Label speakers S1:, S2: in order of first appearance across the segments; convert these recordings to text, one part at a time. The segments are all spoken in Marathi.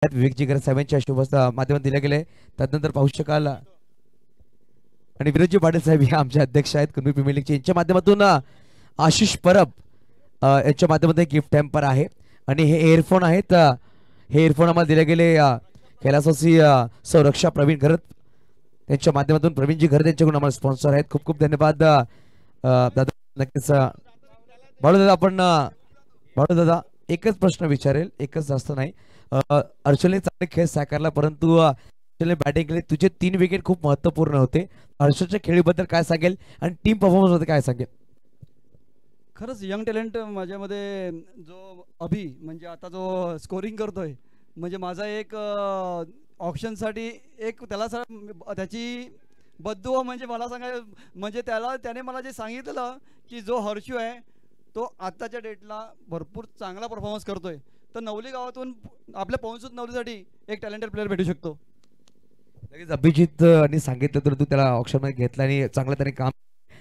S1: विवेकजी घर साहेबांच्या शुभ माध्यमातून दिले गेले. त्यानंतर पाहू शकाल आणि विरोजी पाटील साहेब हे आमचे अध्यक्ष आहेत कुंभी प्रीमियर लीगचे. यांच्या माध्यमातून आशिष परब यांच्या माध्यमातून गिफ्ट हॅम्पर आहे आणि हे एअरफोन आहेत. हे एअरफोन आम्हाला दिले गेले कैलासवासी संरक्षा प्रवीण घरत यांच्या माध्यमातून. प्रवीणजी घरत यांच्याकडून आम्हाला स्पॉन्सर आहेत. खूप खूप धन्यवाद दादा. नक्कीच बाळू दादा आपण बाळू दादा एकच प्रश्न विचारेल, एकच जास्त नाही. अर्शलने चांगले खेळ साकारला परंतु अर्शलने बॅटिंग केली. तुझे 3 विकेट खूप महत्त्वपूर्ण होते. अर्शलच्या खेळीबद्दल काय सांगेल आणि टीम परफॉर्मन्स मध्ये काय सांगेल?
S2: खरंच यंग टॅलेंट माझ्यामध्ये जो अभि म्हणजे आता जो स्कोरिंग करतोय म्हणजे माझा एक ऑप्शनसाठी एक त्याला त्याची बद्दुआ म्हणजे मला सांगाय म्हणजे त्याने मला जे सांगितलं की जो हर्षू आहे तो आत्ताच्या डेटला भरपूर चांगला परफॉर्मन्स करतोय. तर नवली गावातून आपल्या पवनसूत नवलीसाठी एक टॅलेंटेड प्लेअर भेटू शकतो.
S1: लगेच अभिजितनी सांगितलं तर तू त्याला ऑप्शन मध्ये घेतला आणि चांगलं त्याने काम.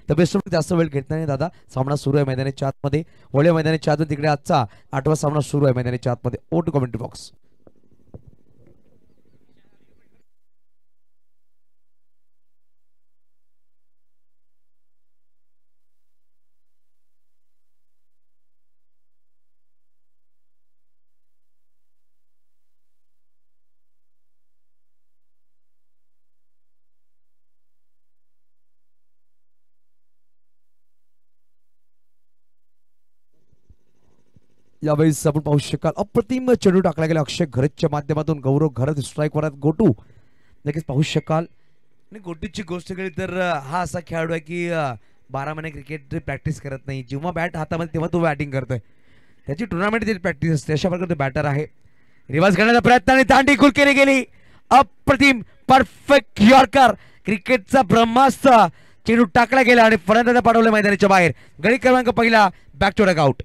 S1: तर बेस्ट जास्त वेळ घेतला नाही दादा. सामना सुरू आहे मैदानाच्या आतमध्ये. वळ्या मैदानाच्या आतमध्ये तिकडे आजचा 8वा सामना सुरू आहे मैदानाच्या आतमध्ये. Over to commentary box. यावेळेस आपण पाहू शकाल अप्रतिम चेंडू टाकला गेला अक्षय घरतच्या माध्यमातून. गौरव घरत स्ट्राईक वरात गोटू नक्कीच पाहू शकाल. आणि गोटूची गोष्ट केली तर हा असा खेळाडू आहे की 12 महिने क्रिकेट प्रॅक्टिस करत नाही. जेव्हा बॅट हातामध्ये तेव्हा तो बॅटिंग करतोय. त्याची टुर्नामेंट प्रॅक्टिस असते. अशा प्रकारचे बॅटर आहे. रिवर्स करण्याचा प्रयत्न आणि दांडी गुल केली गेली. अप्रतिम परफेक्ट यॉर्कर. क्रिकेटचा ब्रह्मास्त्र चेंडू टाकला गेला आणि फलंदाज पाठवले मैदानाच्या बाहेर. गडी क्रमांक पहिला back to duck out.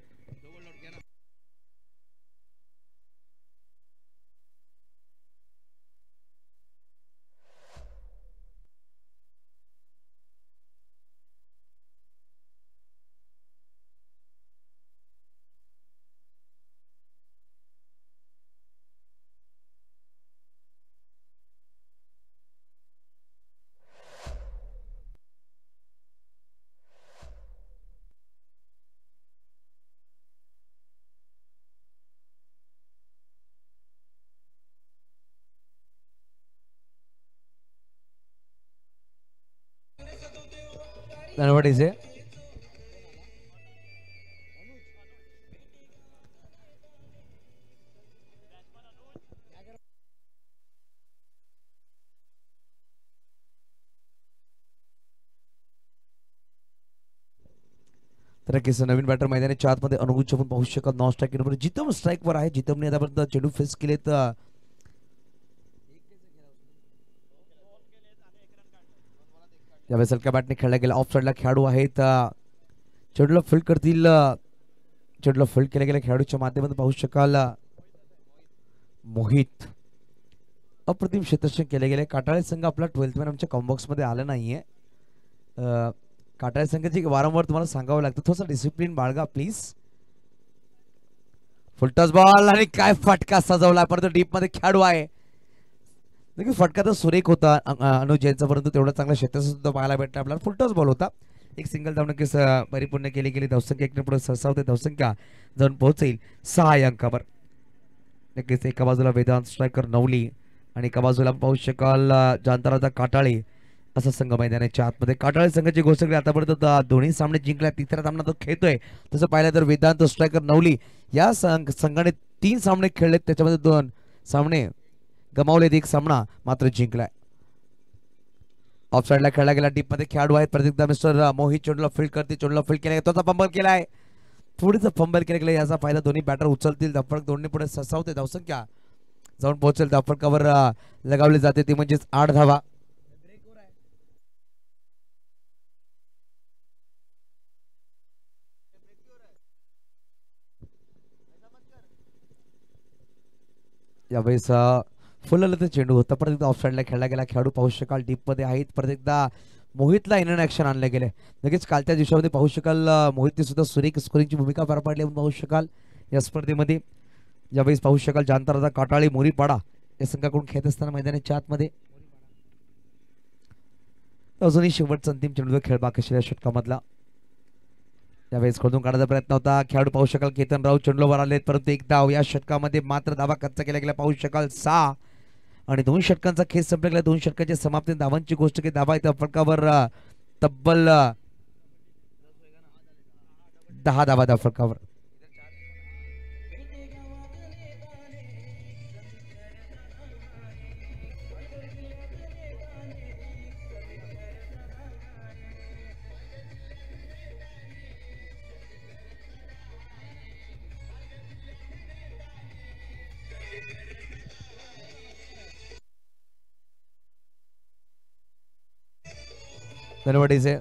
S1: And what is it? तर नवीन बॅटर मैदानाच्या आतमध्ये अनुगुच्छ पण पाहू शकत. नॉन स्ट्राईक नंबर जितम स्ट्राईक वर आहे. जितमने आतापर्यंत चेंडू फेस केलेत. यावेळेस हलक्या बॅटने खेळला गेला. ऑफ साईडला खेळाडू आहेत. चेंडूला फील्ड करतील. चेंडूला फील्ड केल्या गेल्या खेळाडूच्या माध्यमातून पाहू शकाल मोहित. अप्रतिम क्षेत्ररक्षण केले गेले. काटाळे संघ आपला 12th मॅन आमच्या कॉम्बॉक्स मध्ये आला नाहीये. काटाळे संघाची वारंवार तुम्हाला सांगावं लागतं थोडंसं डिसिप्लिन बाळगा प्लीज. फुलटॉस बॉल आणि काय फटका सजवला. परंतु डीप मध्ये खेळाडू आहे. नक्की फटका तर सुरेख होता अनुज जैनचा परंतु तेवढा चांगला क्षेत्ररक्षण सुद्धा पाहायला भेटला आपल्याला. फुलटॉस बॉल होता. एक सिंगल धाव नक्कीच परिपूर्ण केली गेली. धावसंख्या 1 पुढे सरसावते. धावसंख्या जाऊन पोहोचेल 6 अंकावर. नक्कीच एका बाजूला वेदांत स्ट्रायकर नवली आणि एका बाजूला पाहू शकाल जांताराचा काटाळे असा संघ मैदानाच्या आतमध्ये. काटाळे संघाची गोष्ट केली आतापर्यंत दोन्ही सामने जिंकल्या. तिसरा सामना तो खेळतोय. तसं पाहिलं तर वेदांत स्ट्रायकर नवली या संघाने 3 सामने खेळलेत. त्याच्यामध्ये 2 सामने गमावलेत. 1 सामना मात्र जिंकलाय. ऑफ साईडला खेळला गेला. डीप मध्ये खेळाडू आहेत. प्रत्येकदा मिस्टर मोहित चेंडूला फील्ड करते. चेंडूला फील्ड केला त्याचा फंबल केलाय. थोडीच फंबल केला गेला. याचा फायदा दोन्ही बॅटर उचलतील. धावफलक दोन्ही पुढे सरसावते. धावसंख्या जाऊन पोहोचेल. धावफलकावर लगावली जाते ती म्हणजेच 8 धावा. यावेळेस फुललं चेंडू होता. परत एकदा ऑफ साईडला खेळला गेला. खेळाडू पाहू शकाल डीप मध्ये आहेत. परत एकदा मोहितला इन ऍक्शन आणले गेले. लगेच कालच्या दिवसामध्ये पाहू शकाल मोहितने सुद्धा सुरेख स्कोरिंगची भूमिका पार पाडली आपण पाहू शकाल या स्पर्धेमध्ये. यावेळेस पाहू शकाल जांताराचा काटाळी मोरीपाडा या संघाकडून खेळत असताना मैदानाच्या आतमध्ये अजूनही शेवटचा अंतिम चेंडू खेळ बाकी या षटकामधला. यावेळेस खोदून काढायचा प्रयत्न होता. खेळाडू पाहू शकाल केतन राऊत चेंडूवर आलेत परंतु एक धाव या षटकामध्ये मात्र धावा कच्चा केला गेला पाहू शकाल 6 आणि 2 षटकांचा खेळ संपला गेला. 2 षटकांच्या समाप्ती धावांची गोष्ट की धावा इथं फटकावर तब्बल 10 धावा त्या फटकावर. धन्यवाद डीजे.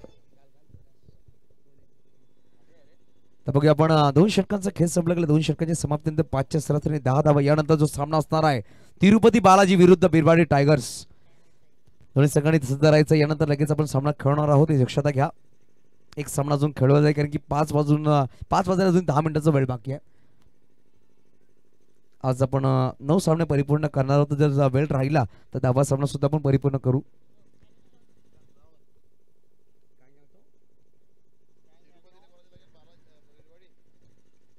S1: तर बघूया आपण 2 षटकांचा खेळ संपला गेला. 2 षटकांच्या समाप्तीनंतर 5च्या सरासरी 10 धावा. यानंतर जो सामना असणार आहे तिरुपती बालाजी विरुद्ध बिरवाडी टायगर्स. दोन्ही संघांनी सध्या राहायचं. यानंतर लगेच आपण सामना खेळणार आहोत हे लक्षात घ्या. एक सामना अजून खेळवला जाईल कारण की 5 वाजायला अजून 10 मिनिटाचा वेळ बाकी आहे. आज आपण 9 सामने परिपूर्ण करणार आहोत. जर वेळ राहिला तर 10वा सामना सुद्धा आपण परिपूर्ण करू.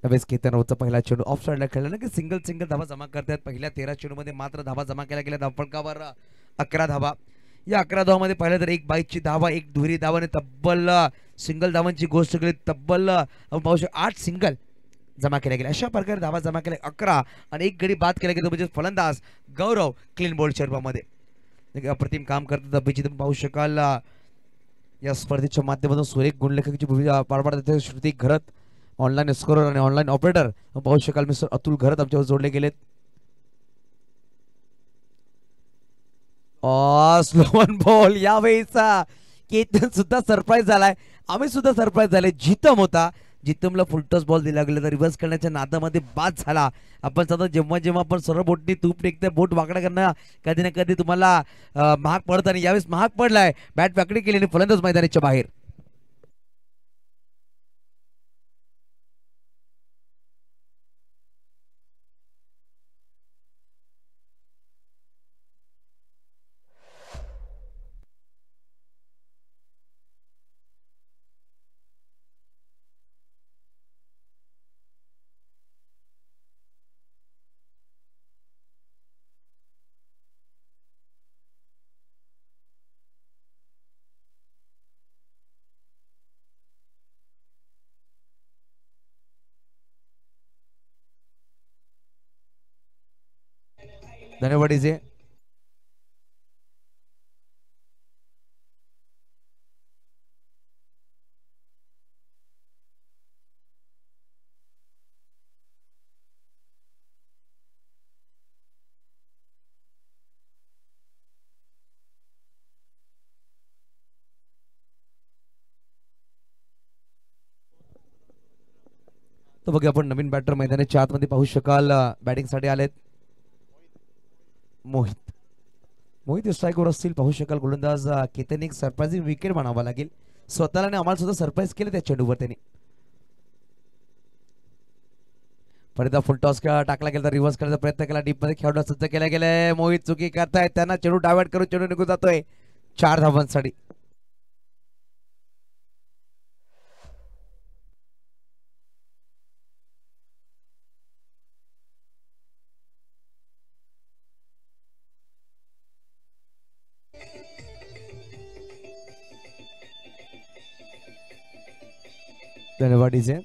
S1: त्यावेळेस केतन राऊतचा पहिला चेंडू ऑफ साईडला खेळला ना की सिंगल धावा जमा करतात. पहिल्या 13 चेंडूमध्ये मात्र धावा जमा केल्या गेल्या. धावफलकावर 11 धावा. या 11 धावामध्ये पहिल्या तर एक बाईकची धावा, एक दुहेरी धावा आणि तब्बल सिंगल धावांची गोष्ट केली. तब्बल आपण पाहू शकतो 8 सिंगल जमा केल्या गेल्या. अशा प्रकारे धावा जमा केल्या 11 आणि एक गडी बाद केला गेला म्हणजे फलंदाज गौरव क्लीन बोल्डच्या रूपामध्ये अप्रतिम काम करतात. अभिजित पाहू शकाल या स्पर्धेच्या माध्यमातून सुरेख गुणलेखकाची भूमिका पार पाडतात. श्रुती घरत ऑनलाईन स्कोरर आणि ऑनलाईन ऑपरेटर पाहू शकाल मिस्टर अतुल घरत आमच्यावर जोडले गेलेत. स्लोवन बॉल यावेळीचा केतन सुद्धा सरप्राईज झालाय. आम्ही सुद्धा सरप्राईज झाले. जितम होता. जितमला फुलटॉस बॉल दिला गेला तर रिव्हर्स करण्याच्या नादामध्ये बाद झाला. आपण सतत जेव्हा आपण सरळ बोटनी तूप टेकते बोट वाकडा करणं कधी ना कधी तुम्हाला महाग पडत आणि यावेळेस महाग पडलाय. बॅट वाकडी केली आणि फलंदाज मैदानाच्या बाहेर. धन्यवाद डीजे. तर बघा आपण नवीन बॅटर मैदानाच्या आतमध्ये पाहू शकाल बॅटिंग साठी आलेत मोहित स्ट्राईकवर असतील. पाहू शकाल गोलंदाज केतन एक सरप्राइजिंग विकेट म्हणावा लागेल. स्वतःला आणि आम्हाला सुद्धा सरप्राईज केलं त्या चेंडूवर त्यांनी. परत फुल टॉस टाकला गेला रिव्हर्स करायचा प्रयत्न केला. डीप मध्ये खेळाडू सज्ज केला गेलाय. मोहित चुकी करतायत. त्यांना चेंडू डायव्हर्ट करून चेंडू निघून जातोय 4 धावांसाठी. धन्यवाद डीजे.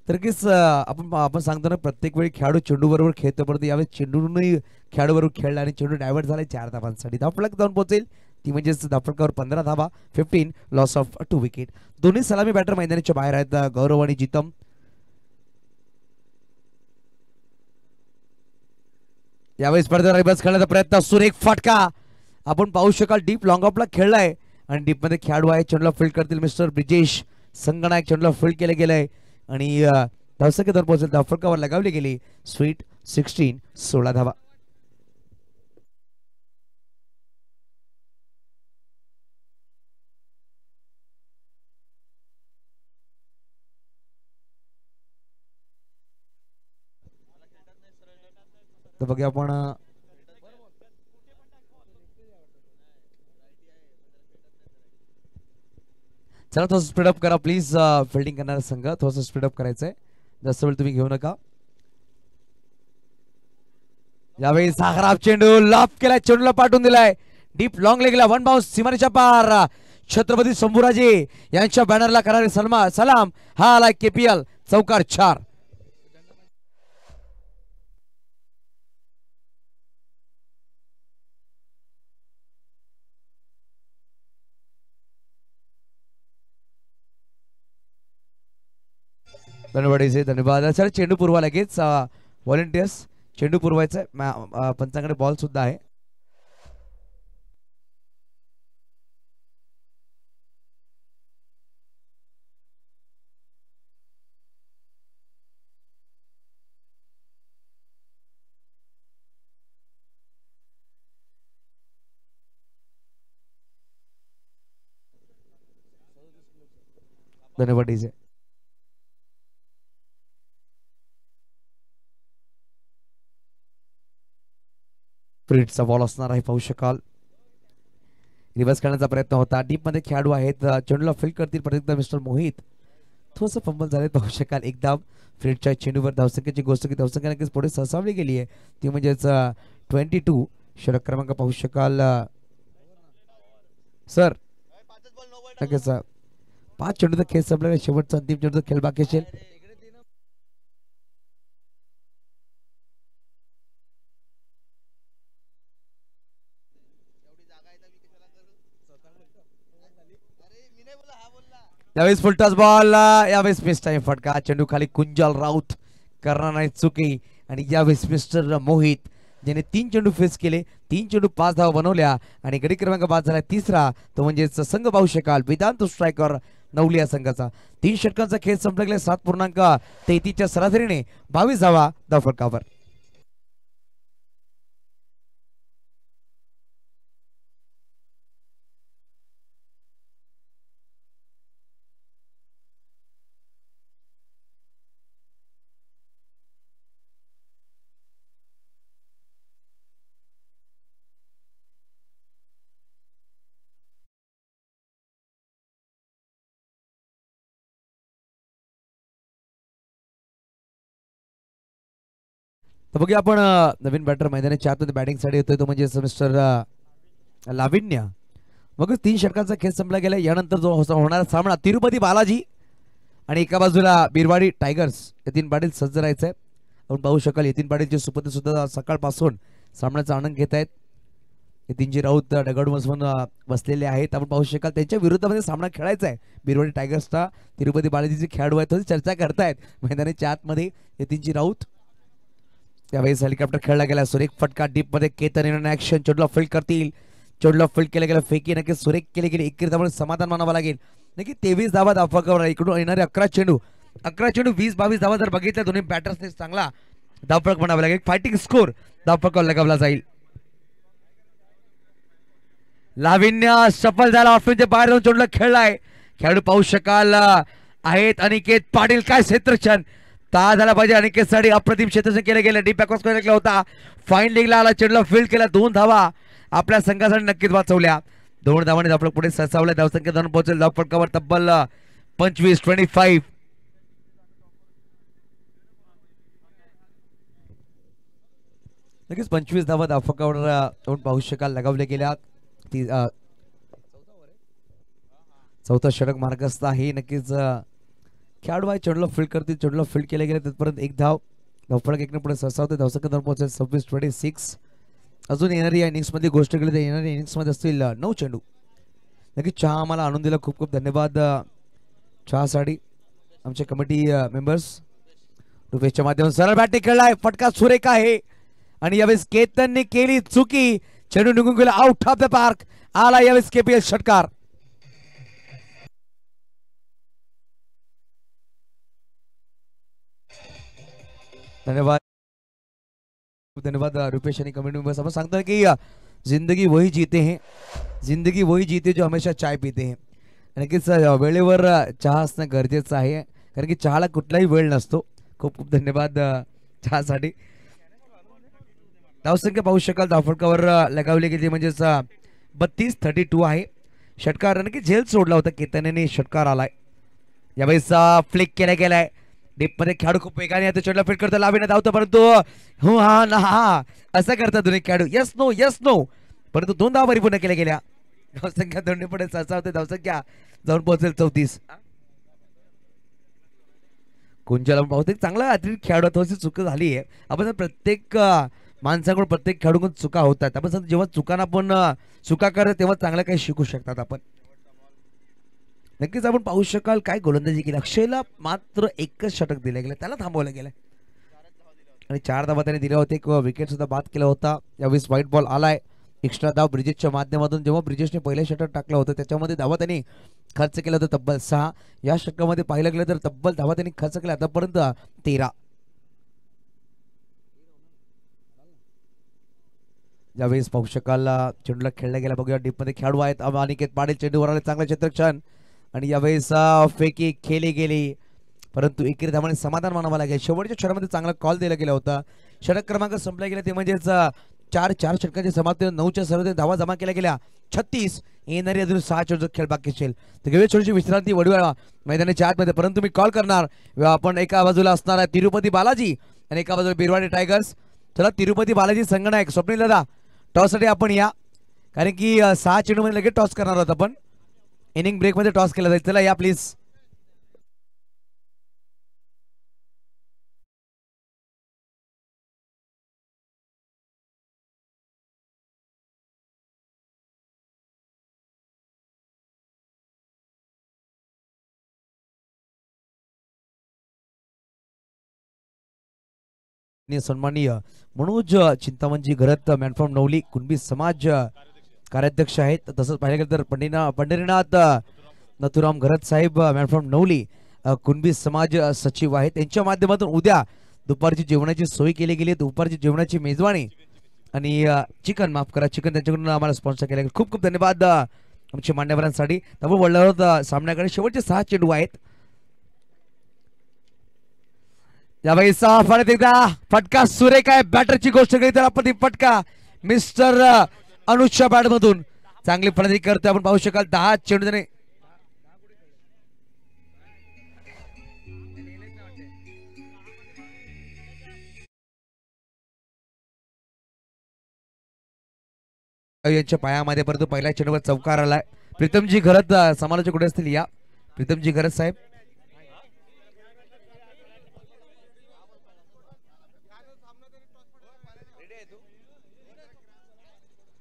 S1: तर की आपण सांगतो ना प्रत्येक वेळी खेळाडू चेंडू बरोबर खेळतो परंतु यावेळी चेंडूनही खेळाडू बरोबर खेळला आणि चेंडू डायव्हर्ट झालाय 4 धावांसाठी. धावफलक जाऊन पोहोचेल ती म्हणजे धावफलकावर 15 धावा 15 लॉस ऑफ 2 विकेट. दोन्ही सलामी बॅटर मैदानाच्या बाहेर आहेत गौरव आणि जितम. यावेळी स्पर्धेला रिव्हर्स खेळण्याचा प्रयत्न सुरेख फटका आपण पाहू शकाल. डीप लॉंग ऑफला खेळलाय आणि डीप मध्ये खेळाडू आहे. चेंडूला फील्ड करतील मिस्टर ब्रिजेश संगनायक. चेंडूला फील्ड केले गेलंय आणि धावसंख्या दर पोहोचेल. धावफलकावर लगावली गेली स्वीट 16 16 धावा. तर बघूया आपण चला थोडं स्पीडअप करा प्लीज. फिल्डिंग करणारा संघ थोडंसं स्पीडअप करायचंय, जास्त वेळ तुम्ही घेऊ नका. यावेळी खराब चेंडू लॉप केलाय, चेंडूला पाठवून दिलाय डीप लॉंग लेगला, वन बाउन्स सीमारेच्या पार. छत्रपती संभूराजे यांच्या बॅनरला करणारे सलाम. हा आलाय केपीएल चौकार 4. धन्यवाद सर. चेंडू पुरवा लगेच व्हॉलेंटियर्स. चेंडू पुरवायचा, पंचांकडे बॉल सुद्धा आहे. धन्यवाद डीजे. फ्रीडचा बॉल असणार आहे, पाहू शकाल. रिव्हर्स करण्याचा प्रयत्न होता, डीप मध्ये खेळाडू आहेत, चेंडूला फील्ड करतील परत मिस्टर मोहित. थोडंसं फंबल झाले, पाहू शकाल. एकदा फ्रीडच्या चेंडूवर धावसंख्येची गोष्ट की धावसंख्या नक्कीच पुढे सरसावली गेली आहे, ती म्हणजेच 22. षटक क्रमांक पाहू शकाल सर. नक्कीच 5 चेंडूचा खेळ संपला, शेवटचा अंतिम चेंडूचा खेळ बाकी असेल. यावेळेस फुलटॉस बॉल, यावेळेस मिस टाइम फटका. चेंडू खाली कुंजल राऊत करणार नाही चुकी. आणि यावेळेस मिस्टर मोहित ज्याने 3 चेंडू फेस केले, 3 चेंडू 5 धावा बनवल्या आणि गडी क्रमांक 5 झाला 3रा. तो म्हणजेच संघ पाहू शकाल वेदांत स्ट्रायकर नवलिया संघाचा. 3 षटकांचा खेळ संपला गेला, 7.33च्या सरासरीने 22 धावा धावफलकावर. तर बघूया आपण नवीन बॅटर मैदानाच्या आतमध्ये बॅटिंगसाठी येतोय, तो म्हणजे मिस्टर लाविन्य. मग 3 षटकांचा खेळ संपला गेला. यानंतर जो होणारा सामना तिरुपती बालाजी आणि एका बाजूला बिरवाडी टायगर्स, यतीन पाटील सज्ज राहायचंय. आपण पाहू शकाल यतीन पाटीलचे सुपते सुद्धा सकाळपासून सामन्याचा आनंद घेत आहेत. यतीनजी राऊत दगड बसवून बसलेले आहेत. आपण पाहू शकाल त्यांच्या विरोधामध्ये सामना खेळायचा आहे बिरवाडी टायगर्सचा. तिरुपती बालाजीचे खेळाडू आहेत, थोडी चर्चा करतायत मैदानाच्या आतमध्ये. यतीनजी राऊत त्यावेळेस हेलिकॉप्टर खेळला गेला, सुरेख फटका डीप मध्ये. केतन इन ऍक्शन, चेंडूला फील्ड करतील, चेंडूला फील्ड केला गेला, फेकी नक्की सुरेख केले गेले. एकरीतामुळे समाधान मानावं लागेल. नक्की 23 धावा धावफलकावर. इकडून येणारे 11 चेंडू 20-22 धावा जर बघितल्या दोन्ही बॅटर्सने चांगला धावफलक म्हणावा लागेल. फायटिंग स्कोर धावफलकावर लगावला जाईल. लाविन्य सफल झाला, ऑफिसच्या बाहेर जाऊन चेंडूला खेळलाय. खेळाडू पाहू शकाल आहेत अनिकेत पाटील. काय क्षेत्रक्षण ता झाला पाहिजे अनिकेतसाठी. अप्रतिम क्षेत्रक्षण केलं गेलं, डीप बॅकवर्ड केला होता, फाईन लेगला आला, चेंडूला फील्ड केला. 2 धावा आपल्या संघासाठी नक्कीच वाचवल्या. 2 धावांनी धावफलक पुढे सरसावल्या. धावसंख्या धरून पोहोचेल धावफलकावर तब्बल 25. नक्कीच 25 धावा धावफलकावर पाहू शकाल लगावल्या गेल्या. चौथा षटक मार्गस्थ आहे. नक्कीच खेळाडू आहे, चेंडूला फील्ड करतील, चेंडूला फील्ड केले गेले तिथपर्यंत 1 धाव. धावफलक 1 ने पुढे सरसावते. धावसंख्या धरून पोहोचेल 26. अजून येणारी या इनिंग्स मध्ये गोष्ट केली तर येणाऱ्या इनिंग्स मध्ये असतील 9 चेंडू. नक्कीच चहा आम्हाला आणून दिला, खूप खूप धन्यवाद चहासाठी. आमचे कमिटी मेंबर्स रुपेशच्या माध्यमातून सरळ बॅटिंग खेळलाय, फटका सुरेख आहे. आणि यावेळेस केतनने केली चुकी, चेंडू निघून गेला आउट ऑफ द पार्क. आला यावेळेस केपीएल षटकार. धन्यवाद रुपेश आणि कमेंट मेंबर्स. आपण सांगतो की जिंदगी वही जीते हैं, जिंदगी वही जीते जो हमेशा चाय पीते हैं. नक्कीच वेळेवर चहा असणं गरजेचं आहे, कारण की चहाला कुठलाही वेळ नसतो. खूप खूप धन्यवाद चहासाठी. धावसंख्या पाहू शकाल धावफटकावर लगावली गेली म्हणजेच 32-32 आहे. षटकार की झेल सोडला होता केतनने षटकार आलाय. यावेळेस फ्लिक केला गेलाय डीप मध्ये खेळाडू खूप वेगाने आता चढला फिट करतो लावीने धावतो परंतु हो हा ना हा असं करतात दोन्ही खेळाडू यस नो परंतु 2 धावा परिपूर्ण केल्या गेल्या. धावसंख्या दोन्ही पुढे होते धावसंख्या जाऊन पोहोचेल 34. कुंजला बहुतेक चांगला अतिरिक्त खेळाडू थोडीशी चूक झाली आहे. आपण प्रत्येक माणसाकडून प्रत्येक खेळाडूकडून चुका होतात. आपण जेव्हा चुकांना आपण चुका करत तेव्हा चांगलं काही शिकू शकतात आपण. नक्कीच आपण पाहू शकाल काय गोलंदाजी केली. अक्षयला मात्र एकच षटक दिलं गेलं त्याला थांबवलं गेलं आणि 4 धावा त्याने दिल्या होते. एक विकेट सुद्धा बाद केला होता. यावेळेस व्हाईट बॉल आलाय. एक्स्ट्रा धाव ब्रिजेशच्या माध्यमातून जेव्हा ब्रिजेशने पहिलं षटक टाकलं होतं त्याच्यामध्ये धावा त्यांनी खर्च केला होता तब्बल 6. या षटकामध्ये पाहिलं गेलं तर तब्बल धावा त्यांनी खर्च केला आतापर्यंत 13. यावेळेस पाहू शकाल चेंडूला खेळला गेला बघूया डीप मध्ये खेळाडू आहेत अनिकेत पाटील चेंडूवर आले चांगलं क्षेत्ररक्षण आणि यावेळेस फेकी खेळली गेली परंतु एकेरी धावाने समाधान मानावं लागेल. शेवटच्या षटकामध्ये चांगला कॉल दिला गेला होता. षटक क्रमांक संपला गेला ते म्हणजेच 4 षटकांच्या समाप्ती 9च्या सर्वाधिक धावा जमा केल्या गेल्या 36. येणारी अजून 6 चेंडू खेळ बाकी असेल तर घेऊया छोटीशी विश्रांती वडूया मैदानाच्या आतमध्ये. परंतु मी कॉल करणार आपण एका बाजूला असणार आहे तिरुपती बालाजी आणि एका बाजूला बिरवाडी टायगर्स. चला तिरुपती बालाजी संघनायक स्वप्नील दादा टॉस साठी आपण या कारण की 6 चेंडू मध्ये लगेच टॉस करणार आहोत आपण. इनिंग ब्रेक मध्ये टॉस केला जाईल. चला या प्लीज. सन्माननीय मनोज चिंतामणजी घरत मॅन फ्रॉम नवली कुणबी समाज कार्याध्यक्ष आहेत. तसंच पाहिलं गेलं तर पंढरीनाथ नथुराम घरत साहेब मॅन फ्रॉम नवली कुणबी समाज सचिव आहेत. त्यांच्या माध्यमातून उद्या दुपारची जेवणाची सोय केली गेली. दुपारची जेवणाची मेजवानी आणि चिकन माफ करा चिकन त्यांच्याकडून आम्हाला स्पॉन्सर केलं. खूप खूप धन्यवाद आमच्या मान्यवरांसाठी. आपण वडल्यावर सामन्याकडे शेवटचे 6 चेंडू आहेत. यावेळेस परत एकदा फटका सुरेख आहे. बॅटरची गोष्ट केली तर आपण फटका मिस्टर अनुजच्या बॅट मधून चांगली फलंदाजी करतोय. आपण पाहू शकाल 10 चेंडू त्याने यांच्या पायामध्ये परंतु पहिल्या चेंडूवर चौकार आलाय. प्रीतमजी घरत समालोचक कुठे असतील या प्रीतमजी घरत साहेब.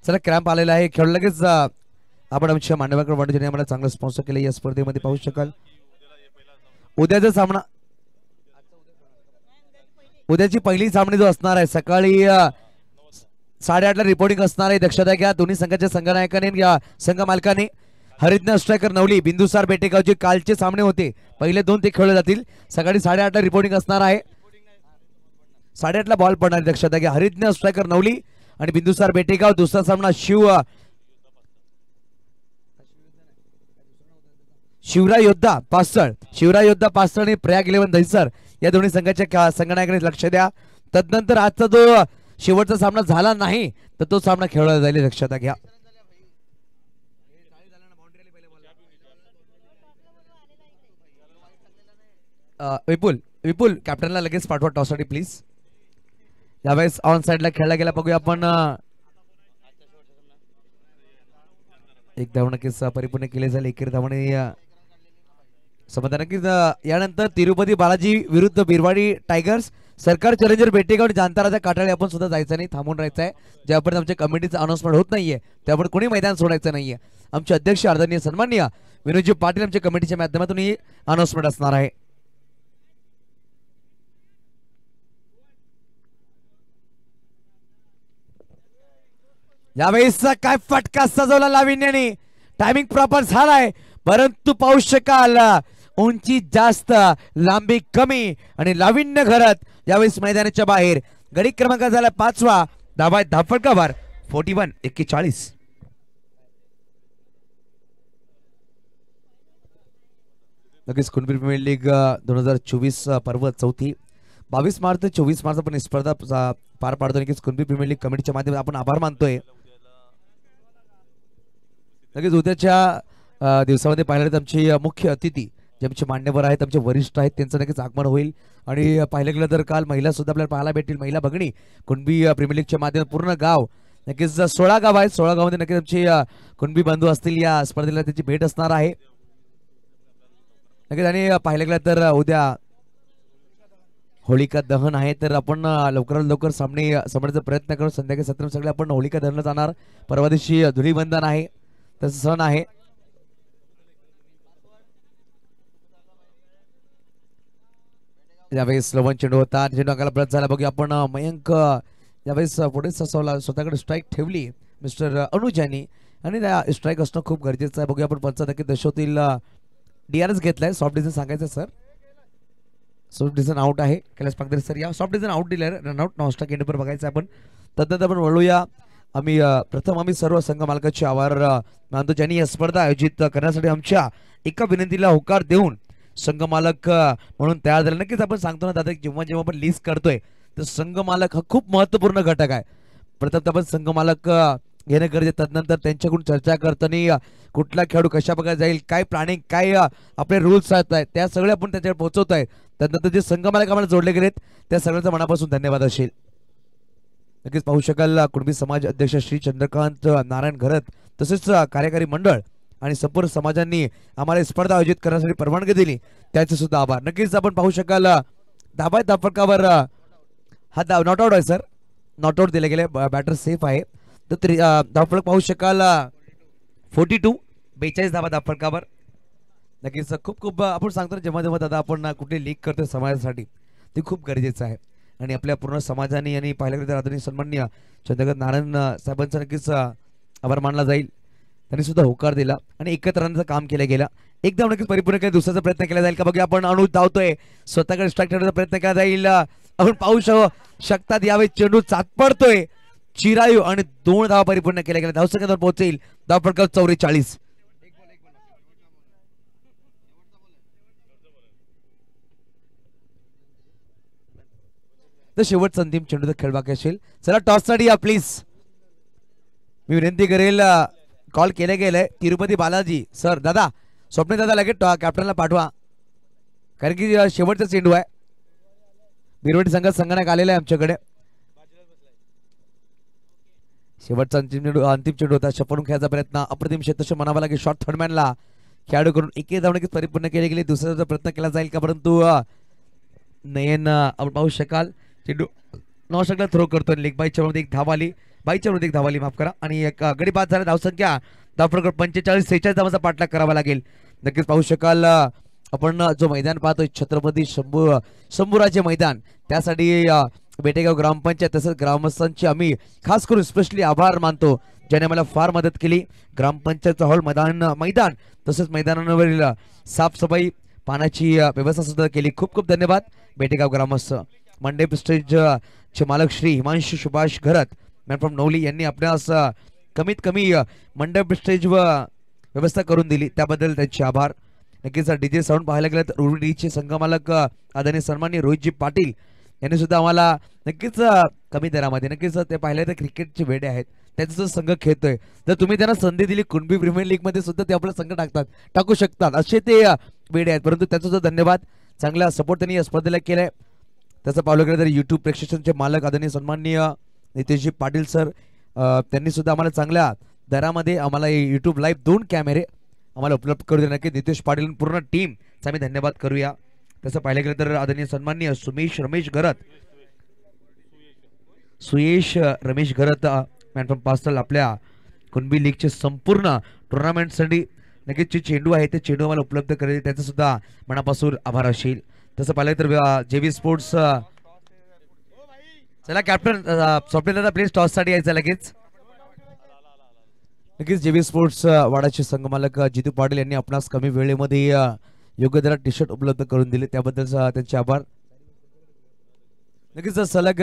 S1: चला क्रॅम्प आलेला आहे खेळ लगेच आपण आमच्या मांडवाकडे वाटून ज्याने आम्हाला चांगलं स्पॉन्सर केलं या स्पर्धेमध्ये पाहू शकाल. उद्याचा सामना उद्याची पहिली सामनी जो असणार आहे सकाळी 8:30 ला रिपोर्टिंग असणार आहे. दक्षता घ्या दोन्ही संघाच्या संघनायकाने या संघ मालकाने हरितन स्ट्रायकर नवली बिंदुसार बेटेगावचे कालचे सामने होते पहिले 2 ते खेळले जातील. सकाळी 8:30 ला रिपोर्टिंग असणार आहे. 8:30 ला बॉल पडणार दक्षता घ्या. हरितन स्ट्रायकर नवली आणि बिंदुसार बेटेगाव. दुसरा सामना शिवराय योद्धा पास्तळ आणि प्रयाग 11 दहिसर या दोन्ही संघाच्या संघनायकाने लक्ष द्या. तदनंतर आजचा जो शेवटचा सामना झाला नाही तर तो सामना खेळला जाईल लक्षात घ्या. विपुल कॅप्टनला लगेच पाठवा टॉससाठी प्लीज. यावेळेस ऑन साइडला खेळला गेला बघूया आपण. एक धाव नक्कीच परिपूर्ण केले झाले. एकेरी धावाने समाधान नक्कीच. यानंतर तिरुपती बालाजी विरुद्ध बिरवाडी टायगर्स सरकार चॅलेंजर बेटेगाव आणि जांताराचा काटाळे आपण सुद्धा जायचं नाही थांबून राहायचं आहे. ज्यापर्यंत आमच्या कमिटीचं अनाउन्समेंट होत नाहीये त्यापर्यंत कोणी मैदान सोडायचं नाहीये. आमचे अध्यक्ष आदरणीय सन्माननीय विनोदजी पाटील आमच्या कमिटीच्या माध्यमातून ही अनाउन्समेंट असणार आहे. यावेळेस काय फटका सजवला लाविन्याने. टायमिंग प्रॉपर झालाय परंतु पाहू शकाल उंची जास्त लांबी कमी आणि लाविन्य घरत यावेळेस मैदानाच्या बाहेर. गडी क्रमांक झाला 5वा. धावा धावफटकावर 41-41. नक्कीच कुणबी प्रीमियर लीग 2024 पर्व 4थी 22 मार्च ते 24 मार्च आपण ही स्पर्धा पार पाडतो. नक्कीच कुणबी प्रीमियर लीग कमिटीच्या माध्यमातून आपण आभार मानतोय. नक्कीच उद्याच्या दिवसामध्ये पाहिलं तर आमची मुख्य अतिथी जे आमचे मान्यवर आहेत, आमचे वरिष्ठ आहेत, त्यांचं नक्कीच आगमन होईल. आणि पाहिलं गेलं तर काल महिला सुद्धा आपल्याला पाहायला भेटतील. महिला भगिनी कुणबी प्रीमियर लीगच्या माध्यमातून पूर्ण गाव, नक्कीच 16 गाव आहेत. 16 गावामध्ये नक्कीच आमचे कुणबी बंधू असतील. या स्पर्धेला त्याची भेट असणार आहे नक्कीच. आणि पाहिलं गेलं तर उद्या होलिका दहन आहे, तर आपण लवकरात लवकर सामन्याचा प्रयत्न करू. संध्याकाळी 17 सगळे आपण होलिका दहनला जाणार. परवा दिवशी धुलीवंदन आहे, त्याचा सण आहे. यावेळेस लवन चेंडू होता, चेंडू अंगाला ब्रश झाला. बघूया आपण मयंक यावेळेस पुढे ससवला, स्वतःकडे स्ट्राईक ठेवली मिस्टर अनुज यांनी, आणि स्ट्राईक असणं खूप गरजेचं आहे. बघूया आपण 5 दशोतील DRS घेतलाय. सॉफ्ट डिझाईन सांगायचं सर, सॉफ्ट डिझाईन आउट आहे. कैलास पागदरे सर या सॉफ्ट डिझाईन आउट दिलाय, रनआउट नॉस्टॉक एंडवर बघायचं आपण. तद्नंतर आपण वळूया. आम्ही सर्व संघ मालकाचे आभार मानतो ज्यांनी या स्पर्धा आयोजित करण्यासाठी आमच्या एका विनंतीला होकार देऊन संघ मालक म्हणून तयार झाले. नक्कीच आपण सांगतो ना दादा, जेव्हा जेव्हा आपण लिस्ट करतोय तर संघ मालक हा खूप महत्वपूर्ण घटक आहे. प्रथम आपण संघ मालक घेणं गरजेचं, तदनंतर त्यांच्याकडून चर्चा करताना कुठला खेळाडू कशा प्रकारे जाईल, काय प्लॅनिंग, काय आपले रूल्स आहेत, त्या सगळे आपण त्याच्यावर पोहोचवत आहे. त्यानंतर जे संघ मालक आम्हाला जोडले गेलेत त्या सगळ्यांचा मनापासून धन्यवाद असेल. नक्कीच पाहू शकाल कुणबी समाज अध्यक्ष श्री चंद्रकांत नारायण घरत, तसेच कार्यकारी मंडळ आणि संपूर्ण समाजांनी आम्हाला स्पर्धा आयोजित करण्यासाठी परवानगी दिली, त्याचे सुद्धा आभार. नक्कीच आपण पाहू शकाल धाफळकावर हा नॉट आउट आहे सर, नॉट आउट दिले गेले, बॅटर सेफ आहे. तर धाफळक पाहू शकाल 42 धावा धाफळकावर. नक्कीच खूप खूप आपण सांगतो जेव्हा जेव्हा दादा आपण कुठली लीग करतो समाजासाठी ते खूप गरजेचं आहे. आणि आपल्या पूर्ण समाजाने आणि पाहिलं गेलं तर आदरणीय सन्माननीय चंद्रकांत नारायण साहेबांचा नक्कीच आभार मानला जाईल. त्यांनी सुद्धा होकार दिला आणि एकत्र राहण्याचं काम केलं गेलं. एकदम नक्कीच परिपूर्ण काही दुसऱ्याचा प्रयत्न केला जाईल का बघा. आपण अनुज धावतोय, स्वतःकडे स्ट्राईक ठेवण्याचा प्रयत्न केला जाईल. आपण पाहू शकतात यावेळी चेंडू चाचपडतोय, चिरायू आणि 2 धावा परिपूर्ण केल्या गेल्या. धावसंख्येवर पोहोचेल धाव फटका 44. तर शेवटचा अंतिम चेंडूचा खेळ बाकी असेल. चला टॉस साठी या प्लीज. मी विनंती करेल, कॉल केले गेले तिरुपती बालाजी सर, दादा स्वप्ने दादा लगेच कॅप्टनला पाठवा, कारण की शेवटचा चेंडू आहे. बिरवडी संघात संगणक आलेला आहे आमच्याकडे. शेवटचा अंतिम चेंडू होता, शपडून खेळायचा प्रयत्न अप्रतिम क्षेत्र म्हणावा लागेल. शॉर्ट थर्डमॅनला खेळाडू करून एक धावणे परिपूर्ण केले गेले. दुसऱ्याचा प्रयत्न केला जाईल का, परंतु नयन आपण पाहू शकाल चेंडू नॉस्टॉकला थ्रो करतो. लेग बाईच्या मध्ये एक धाव आली, माफ करा. आणि एक गडी बाद झाला. धावसंख्या धावफटका 45-46 धावांचा पाठलाग करावा लागेल. नक्कीच पाहू शकाल आपण जो मैदान पाहतोय छत्रपती शंभूराजे मैदान, त्यासाठी बेटेगाव ग्रामपंचायत तसंच ग्रामस्थांचे आम्ही खास करून स्पेशली आभार मानतो ज्याने मला फार मदत केली. ग्रामपंचायतचा हॉल मैदान तसंच मैदानावरील साफसफाई पाण्याची व्यवस्था सुद्धा केली. खूप खूप धन्यवाद बेटेगाव ग्रामस्थ. मंडप स्टेजचे मालक श्री हिमांशु सुभाष घरत मॅन फ्रॉम नवली यांनी आपल्यास कमीत कमी मंडप स्टेज व व्यवस्था करून दिली, त्याबद्दल त्यांचे आभार. नक्कीच डीजे साऊंड पाहायला गेलं तर उरुडीचे संघमालक आदरणीय सन्माननीय रोहितजी पाटील यांनी सुद्धा आम्हाला नक्कीच कमी दरामध्ये, नक्कीच ते पाहिले तर क्रिकेटचे वेडे आहेत, त्याचा जो संघ खेळतोय, जर तुम्ही त्यांना संधी दिली कुणबी प्रीमियर लीग मध्ये सुद्धा ते आपला संघ टाकू शकतात असे ते वेडे आहेत. परंतु त्याचा सुद्धा धन्यवाद, चांगला सपोर्ट त्यांनी या स्पर्धेला केलाय. त्याचं पाहिलं गेलं तर युट्यूब प्रेक्षकांचे मालक आदरणीय सन्माननीय नितेशजी पाटील सर, त्यांनी सुद्धा आम्हाला चांगल्या दरामध्ये आम्हाला युट्यूब लाईव्ह 2 कॅमेरे आम्हाला उपलब्ध करू देणार. नक्की नितेश पाटील पूर्ण टीमचा आम्ही धन्यवाद करूया. तसं पाहिलं गेलं तर आदरणीय सन्माननीय सुयेश रमेश घरत मॅन फ्रॉम पास्टल आपल्या कुणबी लीगचे संपूर्ण टुर्नामेंटसाठी नक्कीच जे चेंडू आहे ते चेंडू आम्हाला उपलब्ध करेल, त्याचा सुद्धा मनापासून आभार असेल. तसं पाहिलं तर जेबी स्पोर्ट्स, चला कॅप्टन स्वप्नील दादा प्लीज टॉस साठी यायचं लगेच. नक्कीच जेबी स्पोर्ट्स वाडाचे संघमालक जितू पाटील यांनी आपणास कमी वेळेमध्ये योग्य दरात टी शर्ट उपलब्ध करून दिले, त्याबद्दल त्यांचे आभार. नक्कीच सलग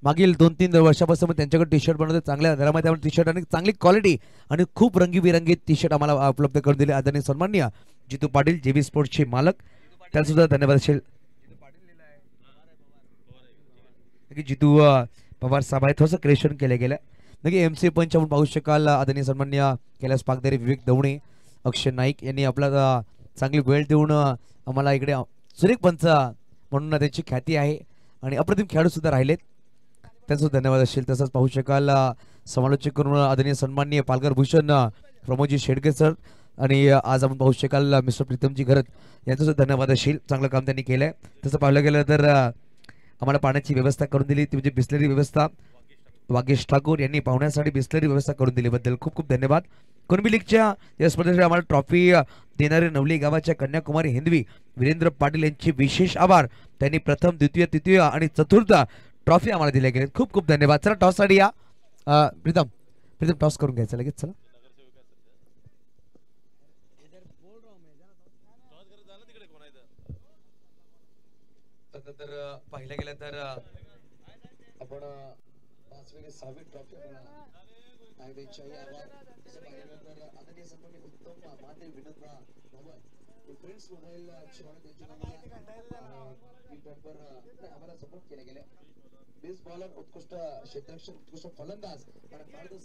S1: मागील 2-3 वर्षापासून त्यांच्याकडे टी शर्ट बनवते, चांगल्या दरामध्ये टी शर्ट आणि चांगली क्वालिटी आणि खूप रंगीबिरंगी टी शर्ट आम्हाला उपलब्ध करून दिले. आदरणीय सन्माननीय जितू पाटील जेबी स्पोर्ट्सचे मालक, त्याला सुद्धा धन्यवाद असेल. की जितू पवार साहेब आहे थोडंसं क्रिएशन केलं गेलं नक्की MC पंच आपण पाहू शकाल आदरणीय सन्मान्य कैलास पागदरे विवेक दवणे अक्षय नाईक यांनी आपला चांगली वेळ देऊन आम्हाला इकडे सुरेख पंच म्हणून त्यांची ख्याती आहे आणि अप्रतिम खेळाडू सुद्धा राहिलेत त्यांचा धन्यवाद असेल. तसंच पाहू शकाल समालोचक करून आदरणीय सन्माननीय पालघर भूषण प्रमोदजी शेडगे सर आणि आज आपण पाहू शकाल मिस्टर प्रीतमजी घरत यांचा सुद्धा धन्यवाद असेल. चांगलं काम त्यांनी केलंय. तसं पाहिलं गेलं तर आम्हाला पाण्याची व्यवस्था करून दिली ती म्हणजे बिस्लरी व्यवस्था वागेश ठाकूर यांनी पाहुण्यासाठी बिस्लरी व्यवस्था करून दिल्याबद्दल खूप खूप धन्यवाद. कुणबी लीगच्या या स्पर्धेसाठी आम्हाला ट्रॉफी देणारे नवली गावाच्या कन्याकुमारी हिंदवी वीरेंद्र पाटील यांचे विशेष आभार. त्यांनी प्रथम द्वितीय तृतीय आणि चतुर्थ ट्रॉफी आम्हाला दिल्या गेल्या. खूप खूप धन्यवाद. चला टॉस साठी या प्रीतम टॉस करून घ्यायचं लगेच. चला तर पाहिलं गेलं तर आपण 5वी ट्रॉफी फ्रेंड्स मोबाईल आम्हाला सपोर्ट केले गेले. बेस बॉलर उत्कृष्ट क्षेत्ररक्षक उत्कृष्ट फलंदाज आणि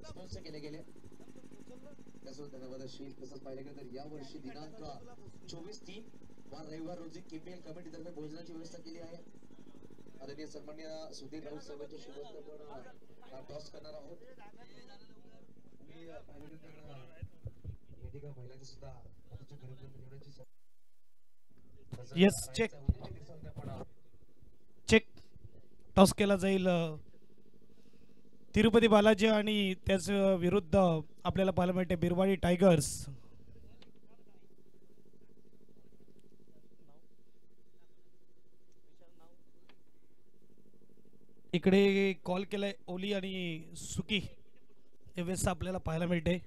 S1: स्पॉन्सर केले गेले. तसंच पाहिलं गेलं तर या वर्षी दिनांक 24/3 रविवार रोजी KPL कमिटी तर्फे भोजनाची व्यवस्था केली आहे. आदरणीय सन्मान्य सुधीर राऊत साहेबांच्या शुभेच्छा आपण टॉस करणार आहोत.
S3: येस चेक टॉस केला जाईल. तिरुपती बालाजी आणि त्याच विरुद्ध आपल्याला पाहायला मिळते बिरवाडी टायगर्स. इकडे कॉल केलाय ओली आणि सुकी यावेळेस आपल्याला पाहायला मिळते.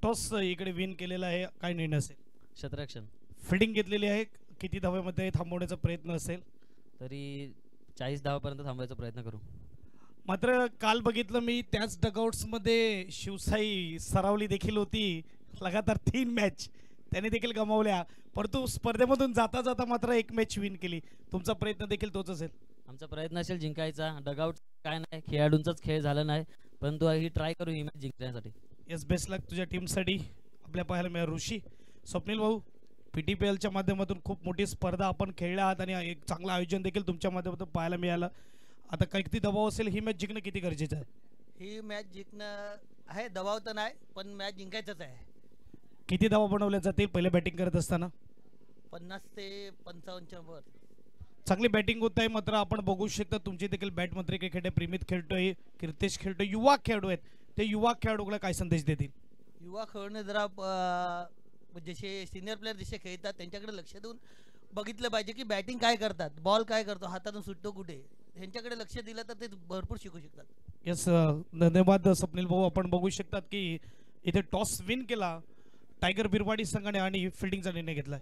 S3: टॉस इकडे विन केलेला आहे. काय निर्णय असेल?
S4: क्षेत्ररक्षण
S3: फिल्डिंग घेतलेली आहे. किती धाव्यामध्ये थांबवण्याचा प्रयत्न असेल?
S4: तरी 40 धावापर्यंत थांबवायचा प्रयत्न करू.
S3: मात्र काल बघितलं मी त्याच डगआउट्समध्ये शिवसाई सरावली देखील होती. लगातार 3 मॅच त्याने देखील गमावल्या, परंतु स्पर्धेमधून जाता जाता मात्र 1 मॅच विन केली. तुमचा प्रयत्न देखील तोच असेल?
S4: आमचा प्रयत्न असेल जिंकायचा. डगआउट काय नाही, खेळाडूंचाच खेळ झाला नाही, परंतु ही ट्राय करू ही मॅच जिंकण्यासाठी.
S3: येस, बेस्ट लक तुझ्या टीमसाठी. आपल्या पाहायला मिळालं ऋषी स्वप्नील भाऊ, PTPLच्या माध्यमातून खूप मोठी स्पर्धा आपण खेळल्या आहात आणि एक चांगलं आयोजन देखील तुमच्या माध्यमातून पाहायला मिळालं. आता किती दबाव असेल? ही मॅच जिंकणं किती गरजेचं आहे?
S5: ही मॅच जिंकणं आहे, दबाव तर नाही पण मॅच जिंकायचंच आहे.
S3: किती धावा बनवल्या जातील पहिले बॅटिंग करत असताना?
S5: 50 ते 55 वर.
S3: चांगली बॅटिंग होत आहे. मात्र आपण बघू शकता तुमची देखील बॅट मंत्री क्रिकेट प्रेमित खेळतोय, कीर्तेश खेळतोय, युवा खेळाडू आहेत. ते युवा खेळाडूला काय संदेश देतील?
S5: युवा खेळणे जरा जसे सिनियर प्लेअर जसे खेळतात त्यांच्याकडे लक्ष देऊन बघितलं पाहिजे की बॅटिंग काय करतात, बॉल काय करतो, हातातून सुटतो कुठे, ह्यांच्याकडे लक्ष दिलं तर ते भरपूर शिकू शकतात.
S3: येस, धन्यवाद स्वप्नील भाऊ. आपण बघू शकतात की इथे टॉस विन केला टायगर बिरवाडी संघाने आणि फिल्डिंगचा निर्णय घेतलाय.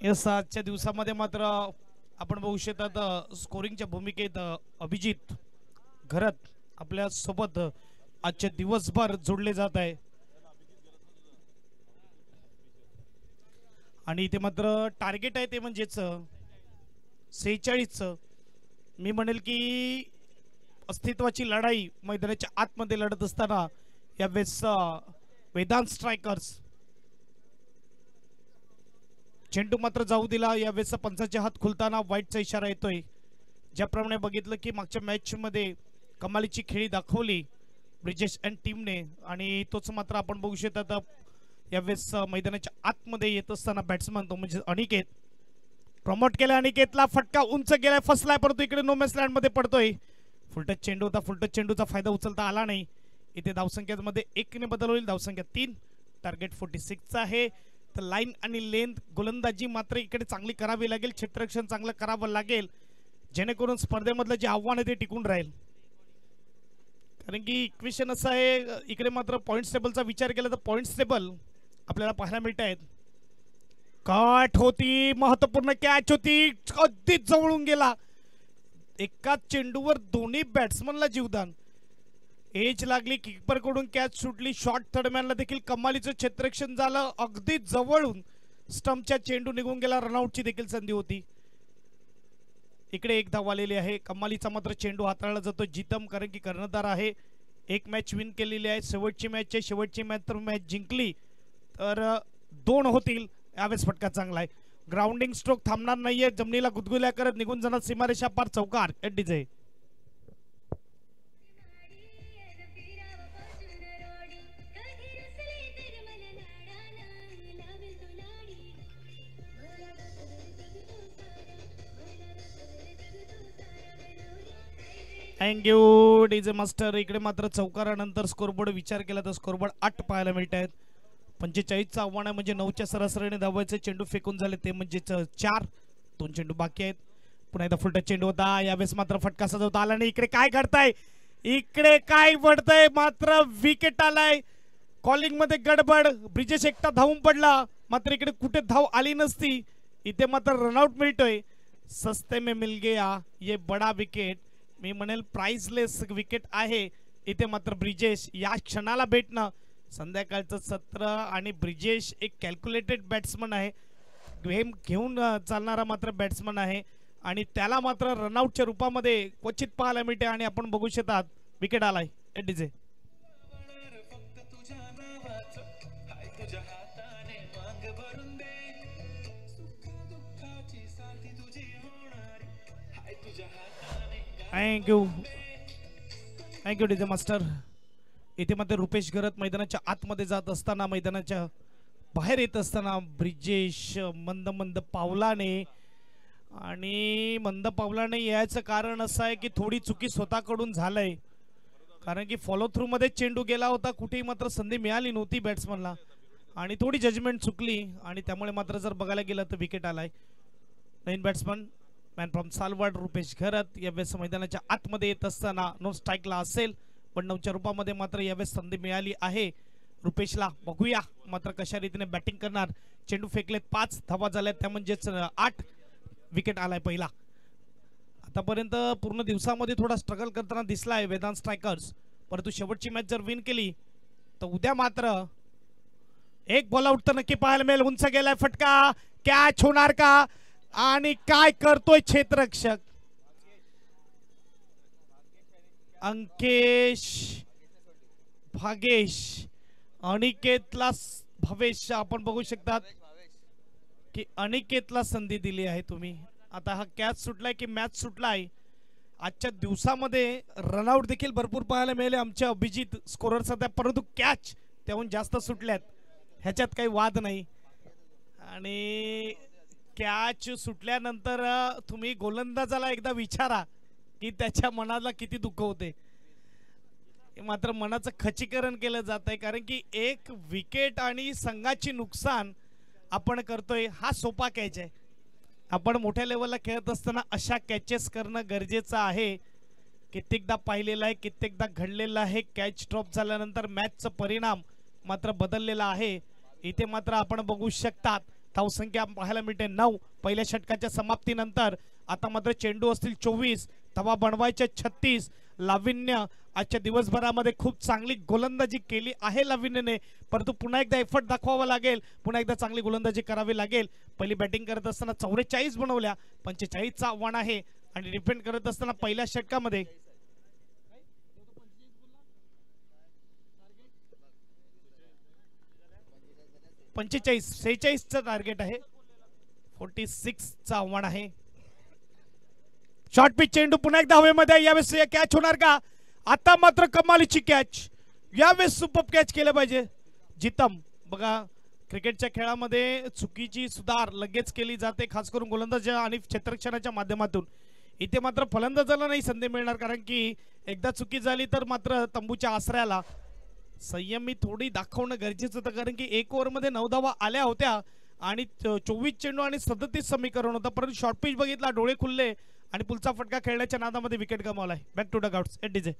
S3: येस, आजच्या दिवसामध्ये मात्र आपण बघू शकतात स्कोरिंगच्या भूमिकेत अभिजित घरत आपल्या सोबत आजच्या दिवसभर जोडले जात आहे. आणि ते मात्र टार्गेट आहे ते म्हणजेच 46चं. मी म्हणेल की अस्तित्वाची लढाई मैदानाच्या आतमध्ये लढत असताना यावेळेस वेदांत स्ट्रायकर्स चेंडू मात्र जाऊ दिला. यावेळेस पंचाचे हात खुलताना वाईटचा इशारा येतोय. ज्याप्रमाणे बघितलं की मागच्या मॅच मध्ये कमालीची खेळी दाखवली ब्रिजेश अँड टीमने आणि तोच मात्र आपण बघू शकतात यावेळेस मैदानाच्या आतमध्ये येत असताना बॅट्समन तो म्हणजे अनिकेत प्रमोट केला अनिकेतला, फटका उंच गेलाय, फसलाय, परंतु इकडे नो मॅच लँड मध्ये पडतोय. फुलटच चेंडू होता, फुलटच चेंडूचा फायदा उचलता आला नाही. इथे धावसंख्येमध्ये 1 ने बदल होईल, धावसंख्या 3. टार्गेट 46 चा आहे. तर लाईन आणि लेंथ गोलंदाजी मात्र इकडे चांगली करावी लागेल, क्षेत्ररक्षण चांगलं करावं लागेल, जेणेकरून स्पर्धेमधलं जे आव्हान आहे ते टिकून राहील. कारण की इक्वेशन असं आहे, इकडे मात्र पॉइंट्स टेबलचा विचार केला तर पॉइंट्स टेबल आपल्याला पाहायला मिळत आहेत. कट होती, महत्वपूर्ण कॅच होती, अगदीच जवळून गेला. एकाच चेंडूवर दोन्ही बॅट्समनला जीवदान. एज लागली, किपर कडून कॅच सुटली, शॉर्ट थर्डमॅनला देखील कमालीचं क्षेत्ररक्षण झालं, अगदी जवळून स्टंपच्या चेंडू निघून गेला. रनआउटची देखील संधी होती. इकडे एक धाव आलेली आहे. कमालीचा मात्र चेंडू हाताळला जातो जितम, कारण की कर्णधार आहे. एक मॅच विन केलेली आहे, शेवटची मॅच आहे. शेवटची मॅच तर मॅच जिंकली तर 2 होतील. यावेळेस फटका चांगला आहे. ग्राउंडिंग स्ट्रोक थांबणार नाहीये, जमिनीला गुदगुल्या करत निघून जाणार सीमारेषा पार, चौकार. ADJ thank you DJ master. इकडे मात्र चौकारानंतर स्कोरबोर्ड विचार केला तर स्कोरबोर्ड 8 पाहायला मिळत आहेत. 45चं आव्हान आहे, म्हणजे 9च्या सरासरीने धावायचे. चेंडू फेकून झाले ते म्हणजे 4. 2 चेंडू बाकी आहेत. पुन्हा एकदा फुलटच चेंडू होता, यावेळेस मात्र फटका सजवता आला नाही. इकडे काय घडतंय, इकडे काय पडतंय, मात्र विकेट आलाय. कॉलिंग मध्ये गडबड, ब्रिजेश एकटा धावून पडला, मात्र इकडे कुठे धाव आली नसती. इथे मात्र रनआउट मिळतोय. सस्ते में मिल गया ये बडा विकेट, मी म्हणेल प्राइसलेस विकेट आहे. इथे मात्र ब्रिजेश या क्षणाला भेटणं. संध्याकाळचं सत्र आणि ब्रिजेश एक कॅल्क्युलेटेड बॅट्समन आहे, गेम घेऊन चालणारा मात्र बॅट्समन आहे, आणि त्याला मात्र रनआउटच्या रूपामध्ये क्वचित पाहायला मिळते. आणि आपण बघू शकतात विकेट आलाय. DJ thank you thank you DJ master. इथे मात्र रुपेश घरत मैदानाच्या आतमध्ये जात असताना, मैदानाच्या बाहेर येत असताना ब्रिजेश मंद मंद पावलाने, आणि मंद पावलाने यायचं कारण असं आहे की थोडी चुकी स्वतःकडून झालंय. कारण की फॉलो थ्रू मध्ये चेंडू गेला होता, कुठेही मात्र संधी मिळाली नव्हती बॅट्समनला, आणि थोडी जजमेंट चुकली, आणि त्यामुळे मात्र जर बघायला गेलं तर विकेट आलाय. नवीन बॅट्समन मॅन फ्रॉम सालवाड रुपेश घरत यावेळेस मैदानाच्या आतमध्ये येत असताना नो स्ट्राईकला असेल, पण 9च्या रूपामध्ये मात्र यावेळेस संधी मिळाली आहे रुपेशला. बघूया मात्र कशा रीतीने बॅटिंग करणार. चेंडू फेकलेत, 5 धावा झाल्यात, त्या म्हणजेच 8. विकेट आलाय पहिला. आतापर्यंत पूर्ण दिवसामध्ये थोडा स्ट्रगल करताना दिसलाय वेदांत स्ट्रायकर्स, परंतु शेवटची मॅच जर विन केली तर उद्या मात्र एक बॉल आउट तर नक्की पाहायला मिळेल. उंच गेलाय फटका, कॅच होणार का, आणि काय करतोय क्षेत्ररक्षक अंकेश भागेश, अनिकेतला भावेश. आपण बघू शकतात की अनिकेतला संधी दिली आहे तुम्ही. आता हा कॅच सुटलाय की मॅच सुटलाय. आजच्या दिवसामध्ये रनआउट देखील भरपूर पाहायला मिळाले आमच्या अभिजित स्कोरर सध्या, परंतु कॅच त्याहून जास्त सुटल्यात, ह्याच्यात काही वाद नाही. आणि कॅच सुटल्यानंतर तुम्ही गोलंदाजाला एकदा विचारा की त्याच्या मनाला किती दुःख होते. मात्र मनाचं खचीकरण केलं जात आहे, कारण की एक विकेट आणि संघाची नुकसान आपण करतोय. हा सोपा कॅच आहे. आपण मोठ्या लेवलला खेळत असताना अशा कॅचेस करणं गरजेचं आहे. कित्येकदा पाहिलेलं आहे, कित्येकदा घडलेलं आहे. कॅच ड्रॉप झाल्यानंतर मॅचचा परिणाम मात्र बदललेला आहे. इथे मात्र आपण बघू शकतात धावसंख्या पाहायला मिळते 9 पहिल्या षटकाच्या समाप्तीनंतर. आता मात्र चेंडू असतील 24, धावा बनवायच्या 36. लाविन्य आजच्या दिवसभरामध्ये खूप चांगली गोलंदाजी केली आहे लाविन्यने, परंतु पुन्हा एकदा एफर्ट दाखवावा लागेल, पुन्हा एकदा चांगली गोलंदाजी करावी लागेल. पहिली बॅटिंग करत असताना 44 बनवल्या, 45चा आव्हान आहे. आणि डिफेंड करत असताना पहिल्या षटकामध्ये 46चं टार्गेट आहे. 46चं आव्हान आहे. शॉर्ट पिच चेंडू पुन्हा एकदा हवेमध्ये, यावेळेस कॅच होणार का. आता मात्र कमालीची कॅच, यावेळेस सुपर कॅच केलं पाहिजे. जितम बघा क्रिकेटच्या खेळामध्ये चुकीची सुधार लगेच केली जाते, खास करून गोलंदाज आणि क्षेत्ररक्षणाच्या माध्यमातून. इथे मात्र फलंदाजाला नाही संधी मिळणार, कारण की एकदा चुकी झाली तर मात्र तंबूच्या आसऱ्याला संयमी थोडी दाखवणं गरजेचं होतं, कारण की 1 ओव्हरमध्ये 9 धावा आल्या होत्या आणि 24 चेंडू आणि 37 समीकरण होतं. परंतु शॉर्ट पिच बघितला, डोळे खुलले आणि पुलचा फटका खेळण्याच्या नादामध्ये विकेट गमावलाय. Back to dugouts at DJ.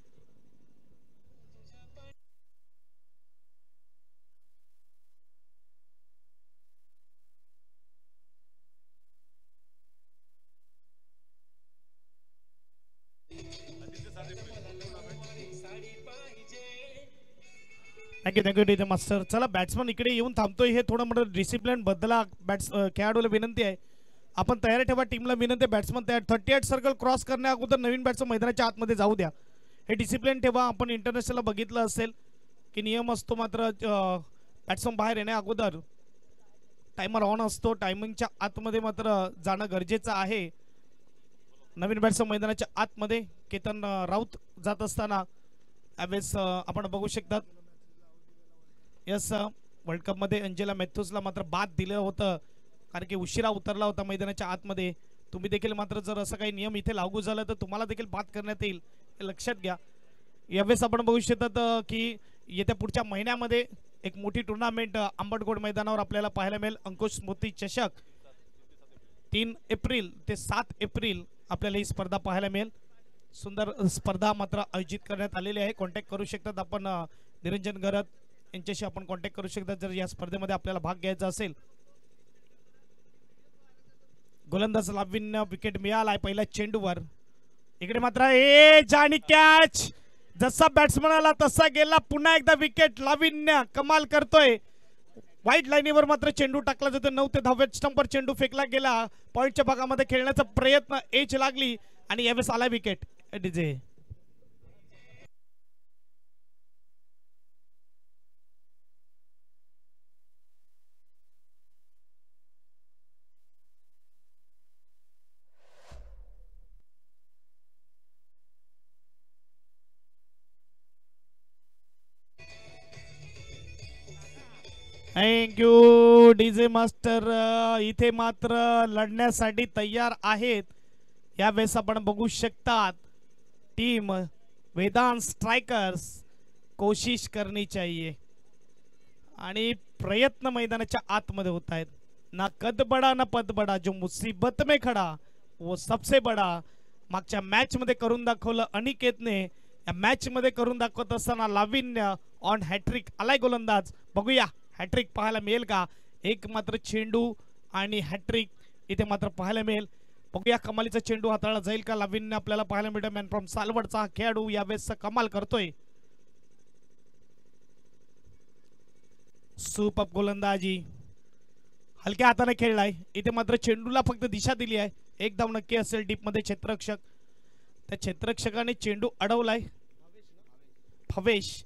S3: Thank you DJ master. चला बॅट्समन इकडे येऊन थांबतोय, हे थोडं मोठं डिसिप्लिन बदला. खेळाडूला विनंती आहे, आपण तयारी ठेवा. टीमला विनंती आहे, बॅट्समन तयार. 38 सर्कल क्रॉस करण्या अगोदर नवीन बॅट्समन मैदानाच्या आतमध्ये जाऊ द्या. हे डिसिप्लिन ठेवा. आपण इंटरनॅशनलला बघितलं असेल की नियम असतो, मात्र बॅट्समन बाहेर येण्या अगोदर टायमर ऑन असतो. टायमिंगच्या आतमध्ये मात्र जाणं गरजेचं आहे. नवीन बॅट्समन मैदानाच्या आतमध्ये केतन राऊत जात असताना यावेळेस आपण बघू शकतात. यस, वर्ल्ड कपमध्ये अंजेला मॅथ्यूजला मात्र बाद दिलं होतं, कारण की उशिरा उतरला होता मैदानाच्या आतमध्ये. तुम्ही देखील मात्र जर असं काही नियम इथे लागू झालं तर तुम्हाला देखील बाद करण्यात येईल, हे लक्षात घ्या. यावेळेस आपण बघू शकतात की येत्या पुढच्या महिन्यामध्ये एक मोठी टुर्नामेंट आंबटगोड मैदानावर आपल्याला पाहायला मिळेल. अंकुश स्मृती चषक 3 एप्रिल ते 7 एप्रिल आपल्याला ही स्पर्धा पाहायला मिळेल. सुंदर स्पर्धा मात्र आयोजित करण्यात आलेली आहे. कॉन्टॅक्ट करू शकतात आपण निरंजन गरत यांच्याशी आपण कॉन्टॅक्ट करू शकता जर या स्पर्धेमध्ये आपल्याला भाग घ्यायचा असेल. गोलंदाज लाविन्य विकेट मिळालाय पहिल्या चेंडूवर. इकडे मात्र जाणी कॅच, जसा बॅट्समन आला तसा गेला. पुन्हा एकदा विकेट. लाविन्य कमाल करतोय. वाईट लाईनीवर मात्र चेंडू टाकला जातो. 9 ते 10व्या स्टंपवर चेंडू फेकला गेला. पॉइंटच्या भागामध्ये खेळण्याचा प्रयत्न, एज लागली आणि यावेळेस आला wicket. DJ thank you DJ master. इथे मात्र लढण्यासाठी तयार आहेत. यावेळेस आपण बघू शकतात टीम वेदांत स्ट्रायकर्स. कोशिश करनी चाहिए आणि प्रयत्न मैदानाच्या आतमध्ये होत आहेत. ना कद बडा ना पद बडा, जो मुसीबत में खडा वो सबसे बडा. मागच्या मॅच मध्ये करून दाखवलं अनिकेतने, या मॅच मध्ये करून दाखवत असताना लाविन्य ऑन हॅट्रिक आलाय गोलंदाज. बघूया हॅट्रिक पाहायला मिळेल का. एक मात्र चेंडू आणि हॅट्रिक इथे मात्र पाहायला मिळेल. बघूया कमालीचा चेंडू हाताळला जाईल का. लाविन्य आपल्याला पाहायला मिळतं. मॅन फ्रॉम सालवडचा हा खेळाडू यावेळेस कमाल करतोय. सुपर गोलंदाजी, हलक्या हाताने खेळलाय. इथे मात्र चेंडूला फक्त दिशा दिली आहे. एक धाव नक्की असेल डीप मध्ये. क्षेत्ररक्षक, त्या क्षेत्ररक्षकाने चेंडू अडवलाय. भवेश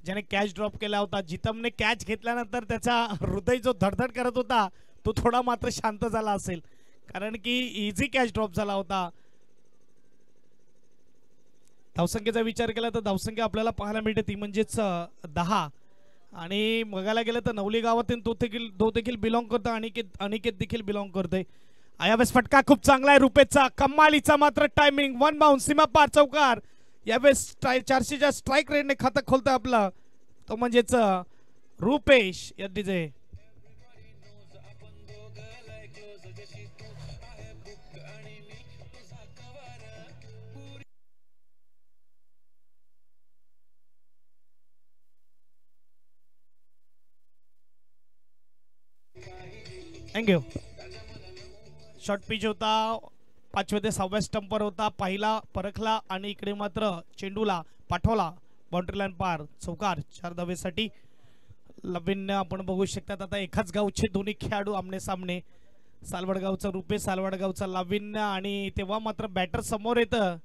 S3: ज्याने कॅच ड्रॉप केला होता. जितमने कॅच घेतल्यानंतर त्याचा हृदय जो धडधड करत होता तो थोडा मात्र शांत झाला असेल, कारण की इझी कॅच ड्रॉप झाला होता. धावसंख्येचा विचार केला तर धावसंख्या आपल्याला पाहायला मिळते ती म्हणजेच 10. आणि बघायला गेलं तर नवली गावातून तो देखील बिलॉंग करतो. अनिकेत देखील बिलॉंग करतोय. यावेळेस फटका खूप चांगला आहे रुपेशचा. कमालीचा मात्र टायमिंग. 1 बाउंस सीमा पार चौकार. यावेळेस 400च्या स्ट्राईक रेटने खातं खोलतोय आपलं तो म्हणजेच रुपेश. या डीजे थँक्यू. शॉर्ट पिच होता. 5व्या ते 6व्या स्टंपवर होता. पाहिला, परखला आणि इकडे मात्र चेंडूला पाठवला बाउंड्री लाईन पार चौकार. 4 धावेसाठी लाविन्य आपण बघू शकतात. आता एकाच गावचे दोन्ही खेळाडू आमने सामने. सालवडगावचा रुपेश, सालवडगावचा लाविन्य. आणि तेव्हा मात्र बॅटर समोर येतं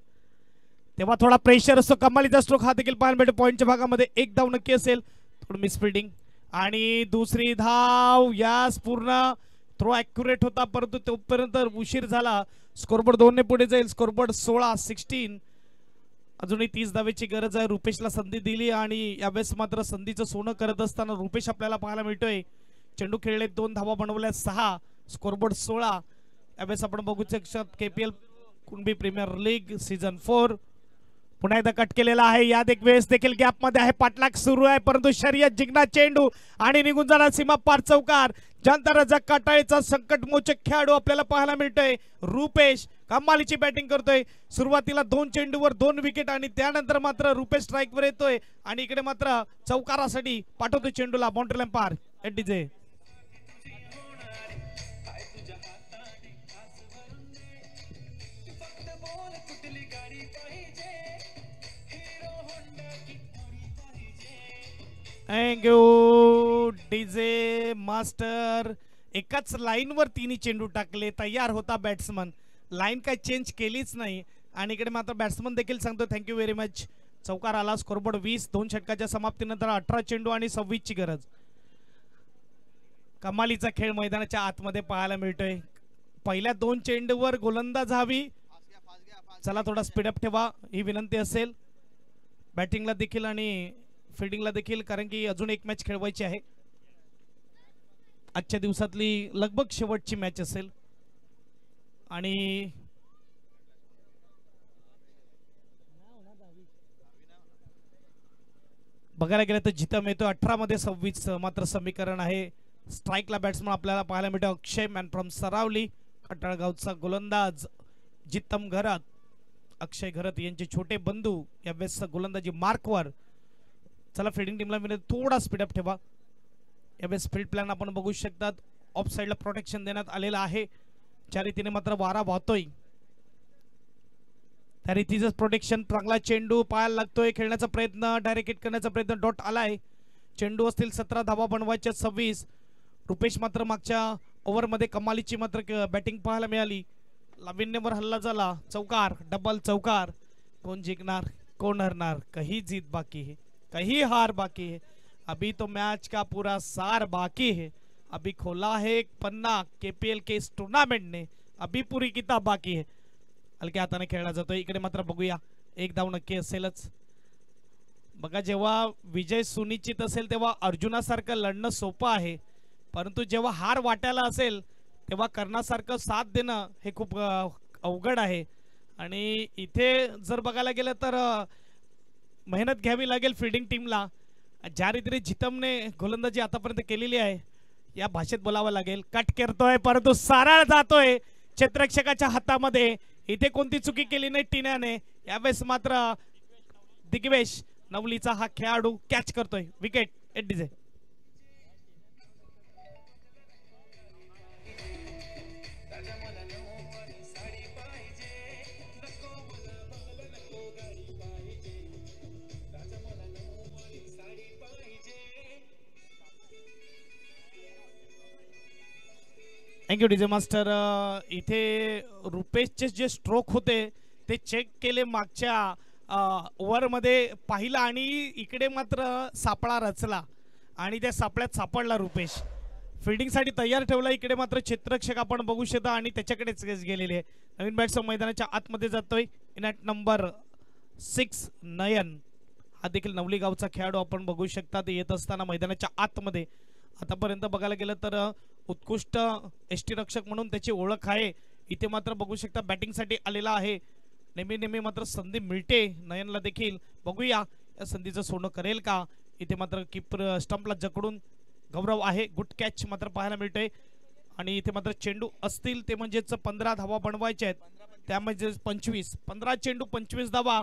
S3: तेव्हा थोडा प्रेशर असतो. कमालीचा स्ट्रोक हा देखील पाहायला मिळतो. पॉईंटच्या भागामध्ये एक धाव नक्की असेल. थोडं मिसफिल्डिंग आणि दुसरी धाव. यास पूर्ण थ्रो ॲक्युरेट होता परंतु तोपर्यंत उशीर झाला. स्कोरबोर्ड 2 ने पुढे जाईल. स्कोरबोर्ड 16-16. अजूनही 30 धावेची गरज आहे. रुपेशला संधी दिली आणि यावेळेस मात्र संधीचं सोनं करत असताना रुपेश आपल्याला पाहायला मिळतोय. चेंडू खेळले, 2 धावा बनवल्या, 6 स्कोरबोर्ड 16. यावेळेस आपण बघू शकतो KPL Kunbi premier league season 4 पुन्हा एकदा कट केलेला आहे. या वेळेस देखील गॅप मध्ये आहे, पाठलाग सुरू आहे, परंतु शर्यत जिंकणार चेंडू आणि निघून जाणार सीमा पार चौकार. जनता काटाळीचा संकटमोचक खेळाडू आपल्याला पाहायला मिळतोय. रुपेश कमालीची बॅटिंग करतोय. सुरुवातीला 2 चेंडूवर 2 विकेट आणि त्यानंतर मात्र रुपेश स्ट्राईकवर येतोय आणि इकडे मात्र चौकारासाठी पाठवतोय चेंडूला बाउंड्री लाईन पार. ADJ thank you DJ master. एकाच लाईनवर 3 चेंडू टाकले, तयार होता बॅट्समन, लाईन काय चेंज केलीच नाही आणि इकडे मात्र बॅट्समन देखील सांगतो थँक्यू व्हेरी मच. चौकार आला, स्कोरबोर्ड 20. 2 षटकाच्या समाप्तीनंतर 18 चेंडू आणि 26 ची गरज. कमालीचा खेळ मैदानाच्या आतमध्ये पाहायला मिळतोय. पहिल्या 2 चेंडूवर गोलंदाज हवी. चला थोडा स्पीडअप ठेवा ही विनंती असेल बॅटिंगला देखील आणि फिल्डिंगला देखील, कारण की अजून एक मॅच खेळवायची आहे. आजच्या दिवसातली लगभग शेवटची मॅच असेल आणि बघायला गेलं तर जितम येतो 18 मध्ये 26 मात्र समीकरण आहे. स्ट्राईकला बॅट्समन आपल्याला पाहायला मिळतो अक्षय मॅन फ्रॉम सरावली. खटाळगावचा गोलंदाज जितम घरत, अक्षय घरत यांचे छोटे बंधू यावेळेस गोलंदाजी मार्कवर. चला फिल्डिंग टीमला मिळेल थोडा स्पीडअप ठेवा. यावेळेस फील्ड प्लॅन आपण बघू शकतात. ऑफ साइडला प्रोटेक्शन देण्यात आलेलं आहे. ज्या रीतीने मात्र वारा वाहतोय त्या रीतीच प्रोटेक्शन. चांगला चेंडू पायाला लागतोय, खेळण्याचा प्रयत्न, डायरेक्ट हिट करण्याचा प्रयत्न, डॉट आलाय. चेंडू असतील 17 धावा बनवायच्या 26. रुपेश मात्र मागच्या ओव्हरमध्ये कमालीची मात्र बॅटिंग पाहायला मिळाली. लाविन्यवर हल्ला झाला, चौकार, डबल चौकार. कोण जिंकणार कोण हरणार, कहीं जीत बाकी है कहीं हार बाकी है, अभी तो मैच का पूरा सार बाकी है. अभी खोला है एक पन्ना KPL के इस टूर्नामेंट ने, अभी पूरी किताब बाकी है. हलक्या हाताने खेळला जातोय. इकडे मात्र बघूया एक धाव नक्की असेलच. बघा जेव्हा विजय सुनिश्चित असेल तेव्हा अर्जुनासारखं लढणं सोपं आहे, परंतु जेव्हा हार वाटायला असेल तेव्हा कर्णासारखं साथ देणं हे खूप अवघड आहे. आणि इथे जर बघायला गेलं तर मेहनत घ्यावी लागेल फील्डिंग टीमला. ज्या रीतीने जितमने गोलंदाजी आतापर्यंत केलेली आहे या भाषेत बोलावं लागेल. कट करतोय परंतु सरळ जातोय क्षेत्ररक्षकाच्या हातामध्ये. इथे कोणती चुकी केली नाही टिन्याने. यावेळेस मात्र दिग्वेश नवलीचा हा खेळाडू कॅच करतोय. Wicket ADJ. Thank you DJ master. इथे रुपेशचे जे स्ट्रोक होते ते चेक केले मागच्या ओव्हरमध्ये पाहिला आणि इकडे मात्र सापळा रचला आणि त्या सापळ्यात सापडला रुपेश. फिल्डिंगसाठी तयार ठेवला. इकडे मात्र क्षेत्ररक्षक आपण बघू शकता आणि त्याच्याकडेच गेलेले आहे. नवीन बॅट्समन मैदानाच्या आतमध्ये जातोय. इन ॲट नंबर 6 नयन हा देखील नवली गावचा खेळाडू आपण बघू शकता. ते येत असताना मैदानाच्या आतमध्ये आतापर्यंत बघायला गेलं तर उत्कृष्ट एसटी रक्षक म्हणून त्याची ओळख आहे. इथे मात्र बघू शकता बॅटिंगसाठी आलेला आहे. नेहमी मात्र संधी मिळते नयनला देखील. बघूया या संधीचं सोनं करेल का. इथे मात्र कीपर स्टंपला जकडून गौरव आहे. गुड कॅच मात्र पाहायला मिळतोय. आणि इथे मात्र चेंडू असतील ते म्हणजेच 15 धावा बनवायचे आहेत. त्यामध्ये 25 15 चेंडू 25 धावा.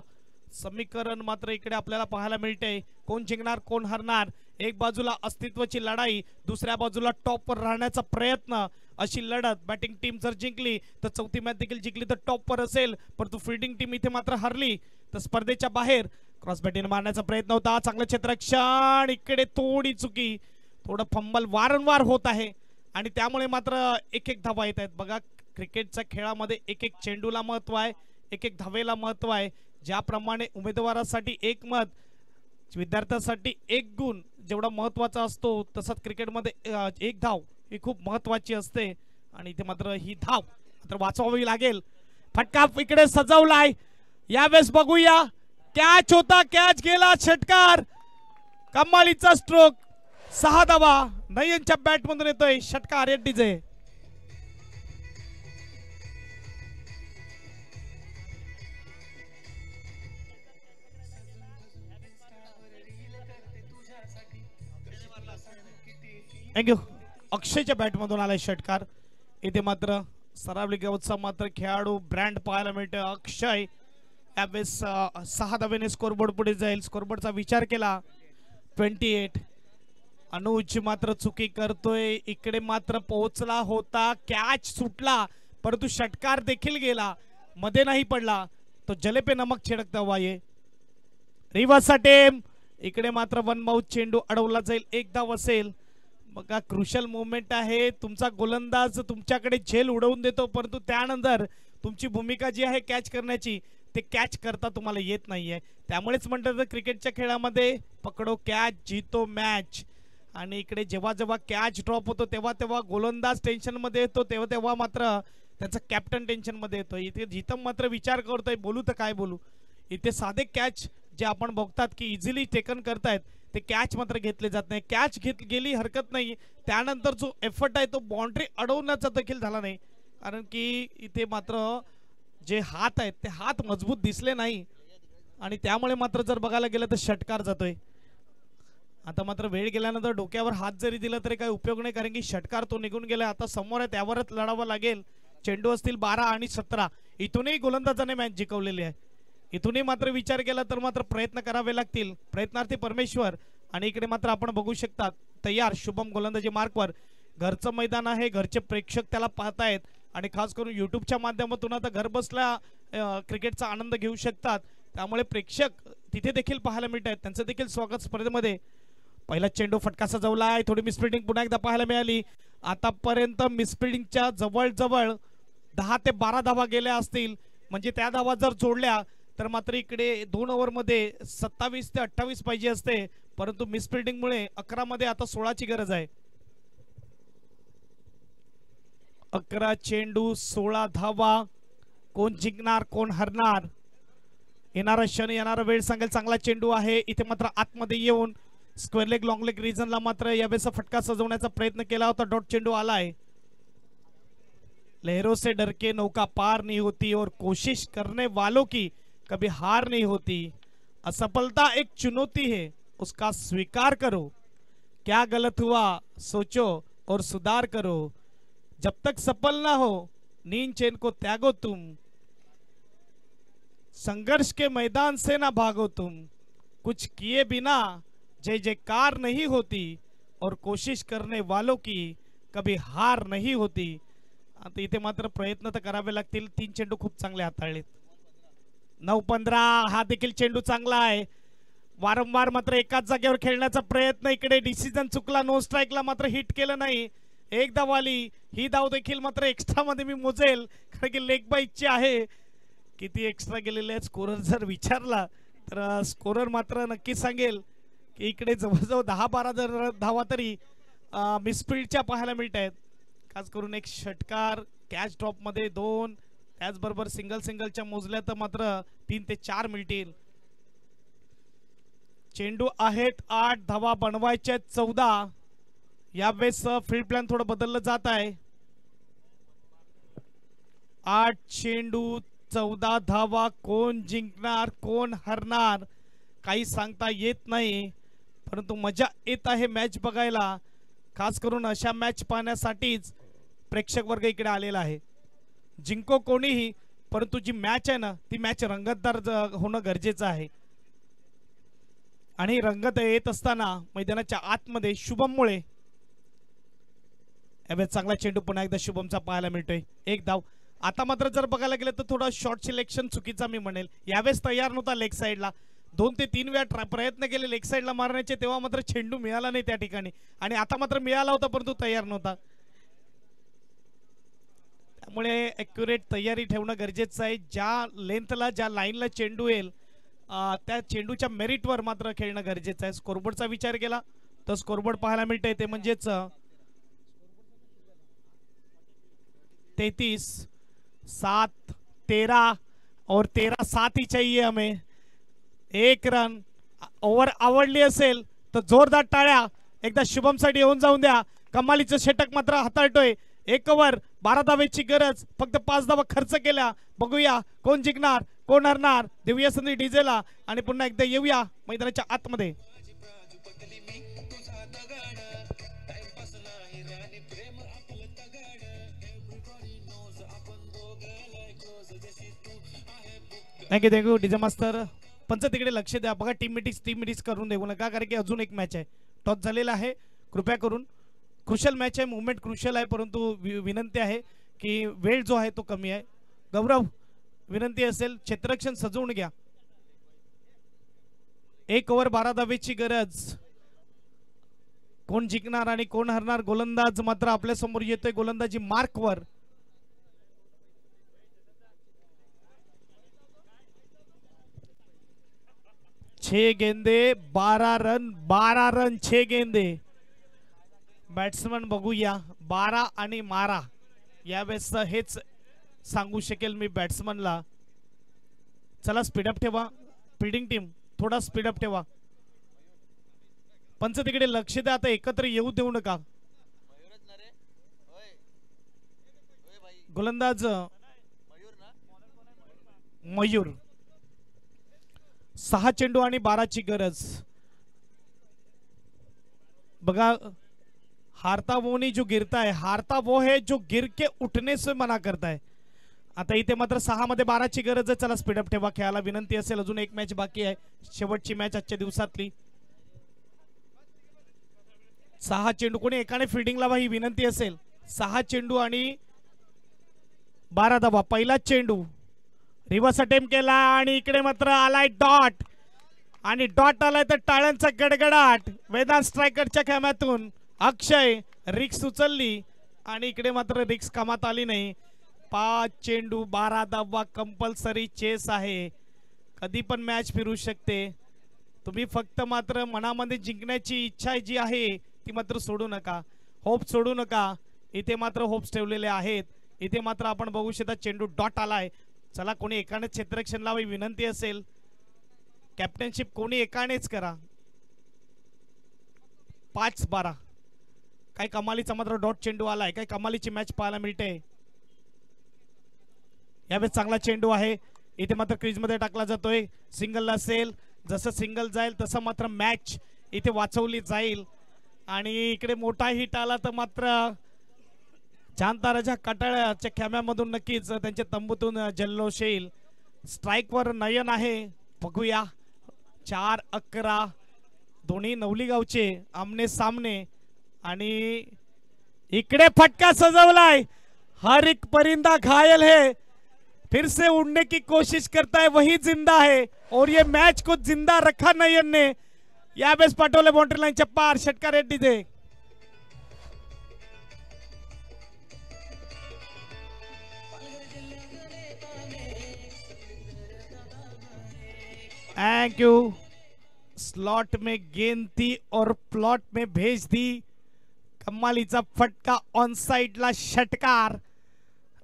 S3: समीकरण मात्र इकडे आपल्याला पाहायला मिळते. कोण जिंकणार कोण हरणार. एक बाजूला अस्तित्वाची लढाई, दुसऱ्या बाजूला टॉपवर राहण्याचा प्रयत्न. अशी लढत. बॅटिंग टीम जर जिंकली तर चौथी मॅच देखील जिंकली तर टॉपवर असेल, परंतु फील्डिंग टीम इथे मात्र हरली तर स्पर्धेच्या बाहेर. क्रॉस बॅटिंग मारण्याचा प्रयत्न होता. चांगलं क्षेत्ररक्षण. इकडे थोडी चुकी, थोडं फंबल वारंवार होत आहे आणि त्यामुळे मात्र एक धावा येत आहेत. बघा क्रिकेटच्या खेळामध्ये एक चेंडूला महत्व आहे, एक धावेला महत्व आहे. ज्याप्रमाणे उमेदवारासाठी 1 मत, विद्यार्थ्यांसाठी 1 गुण जेवढा महत्वाचा असतो, तसंच क्रिकेटमध्ये 1 धाव ही खूप महत्वाची असते. आणि इथे मात्र ही धाव मात्र वाचवावी लागेल. फटका इकडे सजवलाय. यावेळेस बघूया कॅच होता, कॅच गेला, षटकार. कमालीचा स्ट्रोक. 6 धावा नयनच्या बॅट मधून येतोय षटकार डीजे. थँक्यू. अक्षयच्या बॅट मधून आलाय षटकार. इथे मात्र सरावली गावचा मात्र खेळाडू ब्रँड पाहायला मिळतोय. अक्षय यावेळेस 6 धावेने स्कोरबोर्ड पुढे जाईल. स्कोरबोर्डचा विचार केला 28. अनुज मात्र चुकी करतोय. इकडे मात्र पोहोचला होता, कॅच सुटला परंतु षटकार देखील गेला, मध्ये नाही पडला. तो जले पे नमक छिडकता हुआ ये रिवर्स अटेम्प्ट. इकडे मात्र वन माउथ चेंडू अडवला जाईल. एक धाव असेल. बघा क्रुशल मोमेंट आहे. तुमचा गोलंदाज तुमच्याकडे झेल उडवून देतो परंतु त्यानंतर तुमची भूमिका जी आहे कॅच करण्याची ते कॅच करता तुम्हाला येत नाहीये. त्यामुळेच म्हणतात क्रिकेटच्या खेळामध्ये पकडो कॅच जीतो मॅच. आणि इकडे जेव्हा जेव्हा कॅच ड्रॉप होतो तेव्हा तेव्हा गोलंदाज टेन्शन मध्ये येतो, तेव्हा तेव्हा मात्र त्याचा कॅप्टन टेन्शन मध्ये येतो. इथे जिथं मात्र विचार करतोय बोलू तर काय बोलू. इथे साधे कॅच जे आपण बघतात की इझिली टेकन करतायत ते कॅच मात्र घेतले जात नाही. कॅच गेली हरकत नाही, त्यानंतर जो एफर्ट आहे तो बाउंड्री अडवण्याचा देखील झाला नाही. कारण की इथे मात्र जे हात आहेत ते हात मजबूत दिसले नाही आणि त्यामुळे मात्र जर बघायला गेलं तर षटकार जातोय. आता मात्र वेळ गेल्यानंतर डोक्यावर हात जरी दिला तरी काही उपयोग नाही, कारण की षटकार तो निघून गेला. आता समोर आहे त्यावरच लढावं लागेल. चेंडू असतील 12 आणि 17. इथूनही गोलंदाजाने मॅच जिंकवलेली आहे. इथूनही मात्र विचार केला तर मात्र प्रयत्न करावे लागतील. प्रयत्नार्थी परमेश्वर. आणि इकडे मात्र आपण बघू शकता तयार शुभम गोलंदाजी मार्कवर. घरचं मैदान आहे, घरचे प्रेक्षक त्याला पाहतायत आणि खास करून युट्यूबच्या माध्यमातून आता घर बसल्या क्रिकेटचा आनंद घेऊ शकतात. त्यामुळे प्रेक्षक तिथे देखील पाहायला मिळत आहेत. त्यांचं देखील स्वागत स्पर्धेमध्ये. पहिला चेंडू फटका सजवला आहे. थोडी मिसफिल्डिंग पुन्हा एकदा पाहायला मिळाली. आतापर्यंत मिसफिल्डिंगच्या जवळ 10 ते 12 धावा गेल्या असतील. म्हणजे त्या धावा जर जोडल्या तर मात्र इकडे 2 ओव्हरमध्ये 27 ते 28 पाहिजे असते, परंतु मिसफिल्डिंगमुळे 11 मध्ये आता 16ची गरज आहे. 11 चेंडू 16 धावा. कोण जिंकणार कोण हरणार येणारा क्षण येणारा वेळ सांगेल. चांगला चेंडू आहे. इथे मात्र आतमध्ये येऊन स्क्वेअर लेग लॉंग लेग रिजनला मात्र यावेळेस फटका सजवण्याचा प्रयत्न केला होता. डॉट चेंडू आलाय. लहरों से डर के नौका पार नहीं होती और कोशिश करने वालों की कभी हार नहीं होती. असफलता एक चुनौती है, उसका स्वीकार करो. क्या गलत हुआ सोचो और सुधार करो. जब तक सफल ना हो नींद चैन को त्यागो तुम. संघर्ष के मैदान से ना भागो तुम. कुछ किए बिना जय जयकार नहीं होती और कोशिश करने वालों की कभी हार नहीं होती. आता इथे मात्र प्रयत्न तर करावे लागतील. 3 चेंडू खूप चांगले हाताळलेत. 9-15 हा देखील चेंडू चांगला आहे. वारंवार मात्र एकाच जागेवर खेळण्याचा प्रयत्न. इकडे डिसिजन चुकला. नो स्ट्राईकला मात्र हिट केलं नाही. एक धाव आली. ही धाव देखील मात्र एक्स्ट्रा मध्ये मी मोजेल, कारण की लेग बाईकची आहे. किती एक्स्ट्रा गेलेले आहेत स्कोरर जर विचारला तर स्कोरर मात्र नक्की सांगेल की इकडे जवळजवळ 10-12 धावा तरी मिसफिल्डच्या पाहायला मिळत आहेत. खास करून एक षटकार, कॅच ड्रॉप मध्ये 2, त्याचबरोबर सिंगलच्या मोजल्या तर मात्र 3 ते 4 मिळतील. चेंडू आहेत 8, धावा बनवायच्या 14. यावेळेस फील्ड प्लॅन थोडं बदललं जात आहे. 8 चेंडू 14 धावा. कोण जिंकणार कोण हरणार काही सांगता येत नाही, परंतु मजा येत आहे मॅच बघायला. खास करून अशा मॅच पाहण्यासाठीच प्रेक्षक वर्ग इकडे आलेला आहे. जिंको कोणीही, परंतु जी मॅच आहे ना ती मॅच रंगतदार होणं गरजेचं आहे. आणि रंगत येत असताना मैदानाच्या आतमध्ये शुभममुळे चांगला चेंडू पुन्हा एकदा शुभमचा पाहायला मिळतोय. 1 धाव. आता मात्र जर बघायला गेलं तर थोडा शॉर्ट सिलेक्शन चुकीचा मी म्हणेल. यावेळेस तयार नव्हता लेग साईडला. 2 ते 3 वेळा प्रयत्न केले लेग साईडला मारण्याचे, तेव्हा मात्र चेंडू मिळाला नाही त्या ठिकाणी. आणि आता मात्र मिळाला होता परंतु तयार नव्हता. त्यामुळे ॲक्युरेट तयारी ठेवणं गरजेचं आहे. ज्या लेंथला ज्या लाईनला चेंडू येईल त्या चेंडूच्या मेरिटवर मात्र खेळणं गरजेचं आहे. स्कोरबोर्डचा विचार केला तर स्कोरबोर्ड पाहायला मिळतंय ते म्हणजेच 33, 7, 13 और 13 7 ही चाहिए हमें. 1 रन. ओव्हर आवडली असेल तर जोरदार टाळ्या. एकदा शुभमसाठी येऊन जाऊन द्या. कमालीचं षटक मात्र हाताळतोय. 1 ओव्हर 12 धावेची गरज, फक्त 5 धावा खर्च केल्या. बघूया कोण जिंकणार कोण हरणार. देऊया संधी डीजेला आणि पुन्हा एकदा येऊया मैदानाच्या आतमध्ये. थँक्यू डीजे मास्तर. पंच तिकडे लक्ष द्या बघा. टीम मिटिंग करून देऊ नका, कारण की अजून एक मॅच आहे. टॉस झालेला आहे. कृपया करून क्रुशल मॅच आहे, मुवमेंट क्रुशल आहे, परंतु विनंती आहे की वेळ जो आहे तो कमी आहे. गौरव विनंती असेल क्षेत्ररक्षण सजवून घ्या. 1 ओव्हर 12 धावेची गरज. कोण जिंकणार आणि कोण हरणार. गोलंदाज मात्र आपल्या समोर येतोय. गोलंदाजी मार्कवर. छे गेंदे 12 रन 12 रन 6 गेंदे. बॅट्समन बघूया 12 आणि मारा. यावेळेस हेच सांगू शकेल मी बॅट्समनला. चला स्पीडअप ठेवा. फील्डिंग टीम थोडा स्पीडअप ठेवा. पंच तिकडे लक्ष द्या. आता एकत्र येऊ देऊ नका. गोलंदाज मयूर. 6 चेंडू आणि 12 ची गरज. बघा हारता वो नहीं जो गिरता है, हारता वो है जो गिर के उठने से मना करता है. आता इथे मात्र 6 मध्ये 12 ची गरज आहे. चला स्पीडअप ठेवा. खेळायला विनंती असेल. अजून एक मॅच बाकी आहे, शेवटची मॅच आजच्या दिवसातली. 6 चेंडू. कोणी एकाने फिल्डिंगला ही विनंती असेल. 6 चेंडू आणि 12 धावा. पहिला चेंडू रिव्हर्स अटेम्प्ट केला आणि इकडे मात्र आलाय डॉट. आणि डॉट आलाय तर टाळ्यांचा गडगडाट. वेदांत स्ट्रायकरच्या खेळातून अक्षय रिक्स उचलली आणि इकडे मात्र रिक्स कामात आली नाही. 5 चेंडू 12 धावा. कंपल्सरी चेस आहे. कधी पण मॅच फिरू शकते. तुम्ही फक्त मात्र मनामध्ये जिंकण्याची इच्छा जी आहे ती मात्र सोडू नका. होप सोडू नका. इथे मात्र होप्स ठेवलेले आहेत. इथे मात्र आपण बघू शकता चेंडू डॉट आलाय. चला कोणी एकाने क्षेत्ररक्षण लावावी विनंती असेल. कॅप्टनशिप कोणी एकानेच करा. 5-12. काय कमालीचा मात्र डॉट चेंडू आलाय. काय कमालीची मॅच पाहायला मिळते. यावेळेस चांगला चेंडू आहे. इथे मात्र क्रीज मध्ये टाकला जातोय. सिंगल असेल. जसं सिंगल जाईल तसं मात्र मॅच इथे वाचवली जाईल. आणि इकडे मोठा हिट आला तर मात्र चांताराच्या कटाळ्याच्या खेम्यामधून नक्कीच त्यांच्या तंबूतून जल्लोष येईल. स्ट्राईकवर नयन आहे. बघूया 4-11. दोन्ही नवली गावचे आमने सामने. आणि इकडे फटका सजवलाय. हर एक परिंदा घायल है, फिर से उड़ने की कोशिश करता है, वही जिंदा है. और ये मैच को जिंदा रखा नयन ने. यावेळेस पाठवले बाउंड्री लाईनच्या पार. षटकार रेड्डी दे. Thank you. स्लॉट में गेंद थी और प्लॉट में भेज दी. कमालीचा फटका ऑन साइडला. षटकार.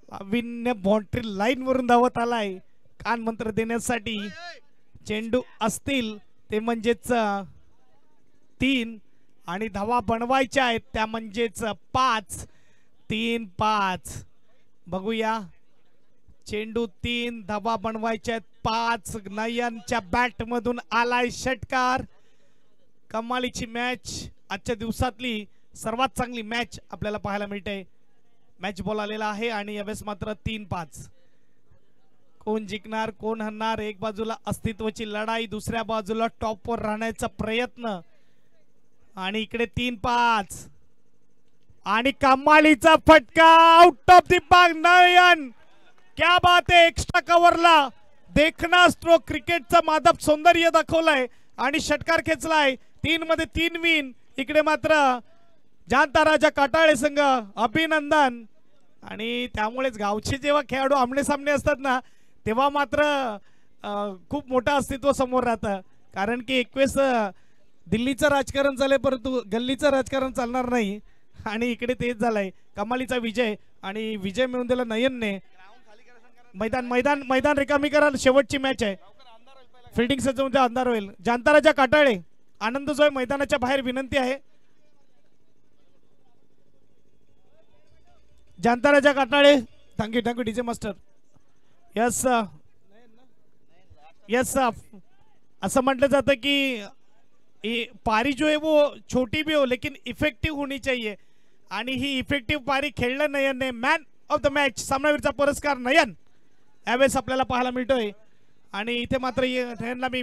S3: लाविन्य बाउंड्री लाईन वरून धावत आलाय कान मंत्र देण्यासाठी. चेंडू असतील ते म्हणजेच 3 आणि धावा बनवायच्या आहेत त्या म्हणजेच 5. 3-5. बघूया चेंडू 3 धावा बनवायच्या आहेत 5. नयनच्या बॅट मधून आलाय षटकार. कमालीची मॅच आजच्या दिवसातली सर्वात चांगली मॅच आपल्याला पाहायला मिळते. मॅच बॉल आलेला आहे आणि यावेळेस मात्र 3-5. कोण जिंकणार कोण हरणार. एक बाजूला अस्तित्वाची लढाई, दुसऱ्या बाजूला टॉपवर राहण्याचा प्रयत्न. आणि इकडे 3-5 आणि कमालीचा फटका आउट ऑफ द बॉक्स. नयन क्या बात है. एक्स्ट्रा कव्हरला देखना स्ट्रोक. क्रिकेटचा मादक सौंदर्य दाखवलाय आणि षटकार खेचलाय. 3 मध्ये 3 विन. इकडे मात्र जांताराजा काटाळे संघ अभिनंदन. आणि त्यामुळेच गावचे जेव्हा खेळाडू आमने सामने असतात ना तेव्हा मात्र खूप मोठं अस्तित्व समोर राहतं. कारण की 21 दिल्लीचं राजकारण झालंय परंतु गल्लीचं राजकारण चालणार नाही. आणि इकडे तेच झालंय. कमालीचा विजय आणि विजय मिळवून दिला नयनने. मैदान मैदान मैदान रिकामी करा. शेवटची मॅच आहे. फिल्डिंग सजवून त्या अंधार होईल. जांताराजा काटाळे आनंद जोय मैदानाच्या बाहेर विनंती आहे. जानता काटाळे thank you DJ master. Yes yes असं म्हटलं जातं की पारी जो है वो छोटी भी हो लेकिन इफेक्टिव्ह होनी चाहिए आणि ही इफेक्टिव्ह पारी खेळलं नयनने. मॅन ऑफ द मॅच सामनावीरचा पुरस्कार नयन यावेळेस आपल्याला पाहायला मिळतोय. आणि इथे मात्र नयनला मी